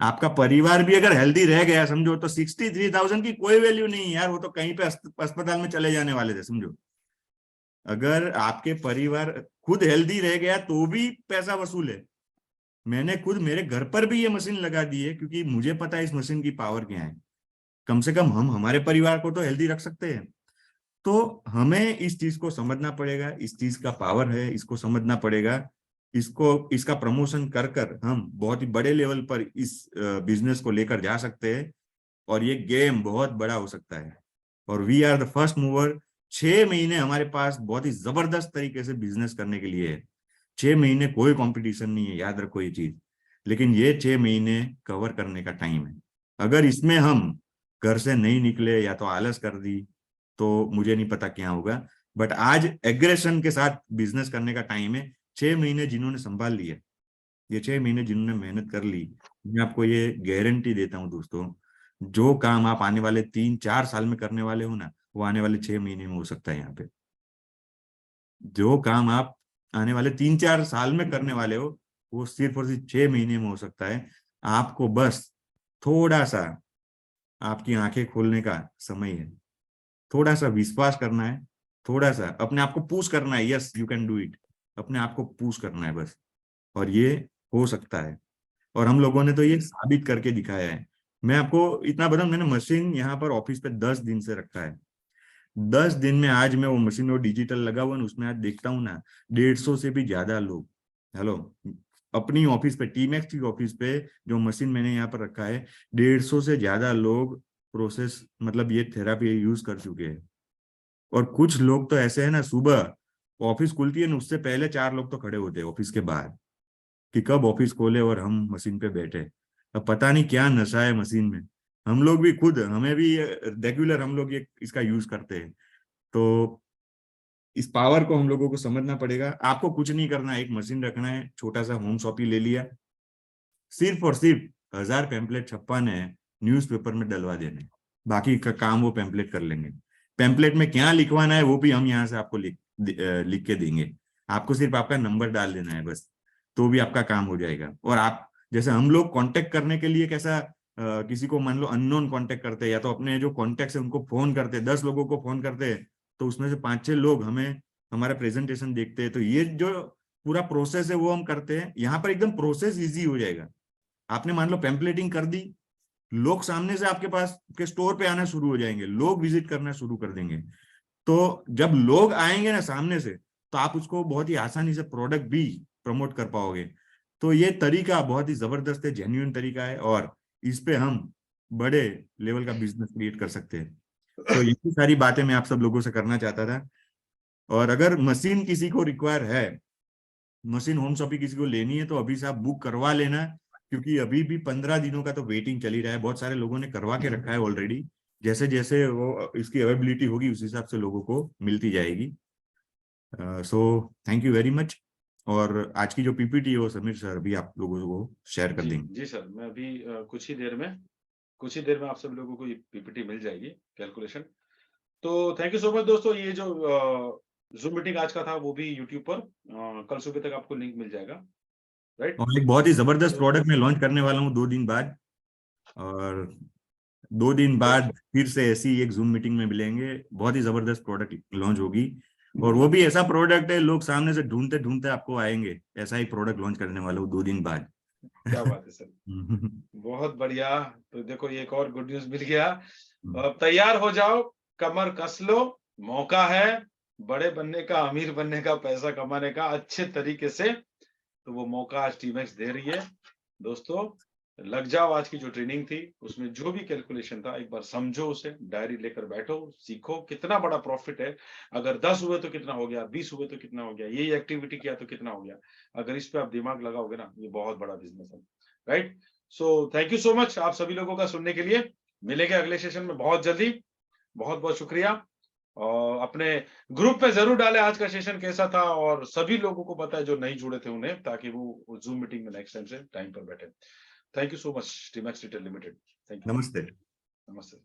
आपका परिवार भी अगर हेल्दी रह गया समझो तो 63,000 की कोई वैल्यू नहीं है यार, वो तो कहीं पे अस्पताल में चले जाने वाले थे समझो। अगर आपके परिवार खुद हेल्दी रह गया तो भी पैसा वसूल है। मैंने खुद मेरे घर पर भी ये मशीन लगा दी है क्योंकि मुझे पता है इस मशीन की पावर क्या है, कम से कम हम हमारे परिवार को तो हेल्दी रख सकते हैं। तो हमें इस चीज को समझना पड़ेगा, इस चीज का पावर है, इसको समझना पड़ेगा, इसको इसका प्रमोशन कर कर हम बहुत ही बड़े लेवल पर इस बिजनेस को लेकर जा सकते हैं और ये गेम बहुत बड़ा हो सकता है। और we are the first mover. 6 महीने हमारे पास बहुत ही जबरदस्त तरीके से बिजनेस करने के लिए है। 6 महीने कोई कंपटीशन नहीं है, याद रखो ये चीज, लेकिन ये 6 महीने कवर करने का टाइम है। अगर इसमें हम घर से नहीं निकले या तो आलस कर दी तो मुझे नहीं पता क्या होगा। बट आज एग्रेशन के साथ बिजनेस करने का टाइम है। 6 महीने जिन्होंने संभाल लिया, ये 6 महीने जिन्होंने मेहनत कर ली, मैं आपको ये गारंटी देता हूँ दोस्तों, जो काम आप आने वाले 3-4 साल में करने वाले हो ना, वो आने वाले 6 महीने में हो सकता है। यहाँ पे जो काम आप आने वाले 3-4 साल में करने वाले हो वो सिर्फ और सिर्फ 6 महीने में हो सकता है। आपको बस थोड़ा सा आपकी आंखें खोलने का समय है, थोड़ा सा विश्वास करना है, थोड़ा सा अपने आप को पुश करना है, yes you can do it, अपने आप को पुश करना है बस, और ये हो सकता है। और हम लोगों ने तो ये साबित करके दिखाया है। मैं आपको इतना बताऊं, मैंने मशीन यहाँ पर ऑफिस पे 10 दिन से रखा है। 10 दिन में आज मैं वो मशीन वो डिजिटल लगा हुआ ना, उसमें आज देखता हूँ ना 150 से भी ज्यादा लोग, हेलो, अपनी ऑफिस पे, टीमैक्स की ऑफिस पे जो मशीन मैंने यहाँ पर रखा है, 150 से ज्यादा लोग प्रोसेस मतलब ये थेरापी यूज कर चुके हैं। और कुछ लोग तो ऐसे है ना, सुबह ऑफिस खुलती है ना उससे पहले 4 लोग तो खड़े होते हैं ऑफिस के बाहर कि कब ऑफिस खोले और हम मशीन पे बैठे। अब पता नहीं क्या नशा है मशीन में, हम लोग भी खुद, हमें भी रेगुलर हम लोग ये इसका यूज करते हैं। तो इस पावर को हम लोगों को समझना पड़ेगा। आपको कुछ नहीं करना है, एक मशीन रखना है, छोटा सा होम शॉप ही ले लिया, सिर्फ और सिर्फ 1000 पैम्पलेट छपवाने हैं, न्यूज़पेपर में डलवा देने, बाकी का काम वो पैम्पलेट कर लेंगे। पैम्पलेट में क्या लिखवाना है वो भी हम यहाँ से आपको लिख के देंगे, आपको सिर्फ आपका नंबर डाल देना है बस, तो भी आपका काम हो जाएगा। और आप जैसे हम लोग कांटेक्ट करने के लिए कैसा किसी को मान लो अननोन कांटेक्ट करते हैं या तो अपने जो कॉन्टेक्ट है उनको फोन करते हैं, 10 लोगों को फोन करते हैं तो उसमें से 5-6 लोग हमें हमारा प्रेजेंटेशन देखते हैं, तो ये जो पूरा प्रोसेस है वो हम करते हैं। यहाँ पर एकदम प्रोसेस इजी हो जाएगा। आपने मान लो पैम्पलेटिंग कर दी, लोग सामने से आपके पास के स्टोर पे आना शुरू हो जाएंगे, लोग विजिट करना शुरू कर देंगे। तो जब लोग आएंगे ना सामने से तो आप उसको बहुत ही आसानी से प्रोडक्ट भी प्रमोट कर पाओगे। तो ये तरीका बहुत ही जबरदस्त है, जेन्युइन तरीका है और इस पे हम बड़े लेवल का बिजनेस क्रिएट कर सकते हैं। तो ये सारी बातें मैं आप सब लोगों से करना चाहता था। और अगर मशीन किसी को रिक्वायर है मशीन होम शॉपिंग किसी को लेनी है तो अभी से आप बुक करवा लेना, क्योंकि अभी भी 15 दिनों का तो वेटिंग चल ही रहा है। बहुत सारे लोगों ने करवा के रखा है ऑलरेडी। जैसे जैसे वो इसकी अवेलेबिलिटी होगी उस हिसाब से लोगों को मिलती जाएगी। So thank you very much. और आज की जो पीपीटी है वो समीर सर अभी आप लोगों को शेयर कर देंगे। जी सर, मैं अभी कुछ ही देर में आप सब लोगों को ये पीपीटी मिल जाएगी, कैलकुलेशन। तो थैंक यू सो मच दोस्तों। ये जो जूम मीटिंग आज का था वो भी यूट्यूब पर कल सुबह तक आपको लिंक मिल जाएगा, राइट। और एक बहुत ही जबरदस्त प्रोडक्ट मैं लॉन्च करने वाला हूँ 2 दिन बाद, और 2 दिन बाद फिर से ऐसी एक जूम मीटिंग में मिलेंगे। बहुत ही जबरदस्त प्रोडक्ट लॉन्च होगी, और वो भी ऐसा प्रोडक्ट है लोग सामने से ढूंढते ढूंढते आपको आएंगे। ऐसा ही प्रोडक्ट लॉन्च करने वाला हूँ 2 दिन बाद। क्या बात है सर, बहुत बढ़िया। तो देखो ये एक और गुड न्यूज मिल गया। अब तैयार हो जाओ, कमर कस लो, मौका है बड़े बनने का, अमीर बनने का, पैसा कमाने का अच्छे तरीके से। तो वो मौका आज टीमैक्स दे रही है दोस्तों। लग जाओ, आज की जो ट्रेनिंग थी उसमें जो भी कैलकुलेशन था एक बार समझो, उसे डायरी लेकर बैठो, सीखो कितना बड़ा प्रॉफिट है। अगर 10 हुए तो कितना हो गया, 20 हुए तो कितना हो गया, यही एक्टिविटी किया तो कितना हो गया। अगर इस पे आप दिमाग लगाओगे ना, ये बहुत बड़ा बिजनेस है, right. So thank you so much आप सभी लोगों का सुनने के लिए। मिलेंगे अगले सेशन में बहुत जल्दी। बहुत बहुत शुक्रिया। और अपने ग्रुप पे जरूर डालें आज का सेशन कैसा था, और सभी लोगों को पता है जो नहीं जुड़े थे उन्हें, ताकि वो जूम मीटिंग में नेक्स्ट टाइम से टाइम पर बैठे। Thank you so much TMAX retail limited. Thank you. नमस्ते। नमस्ते।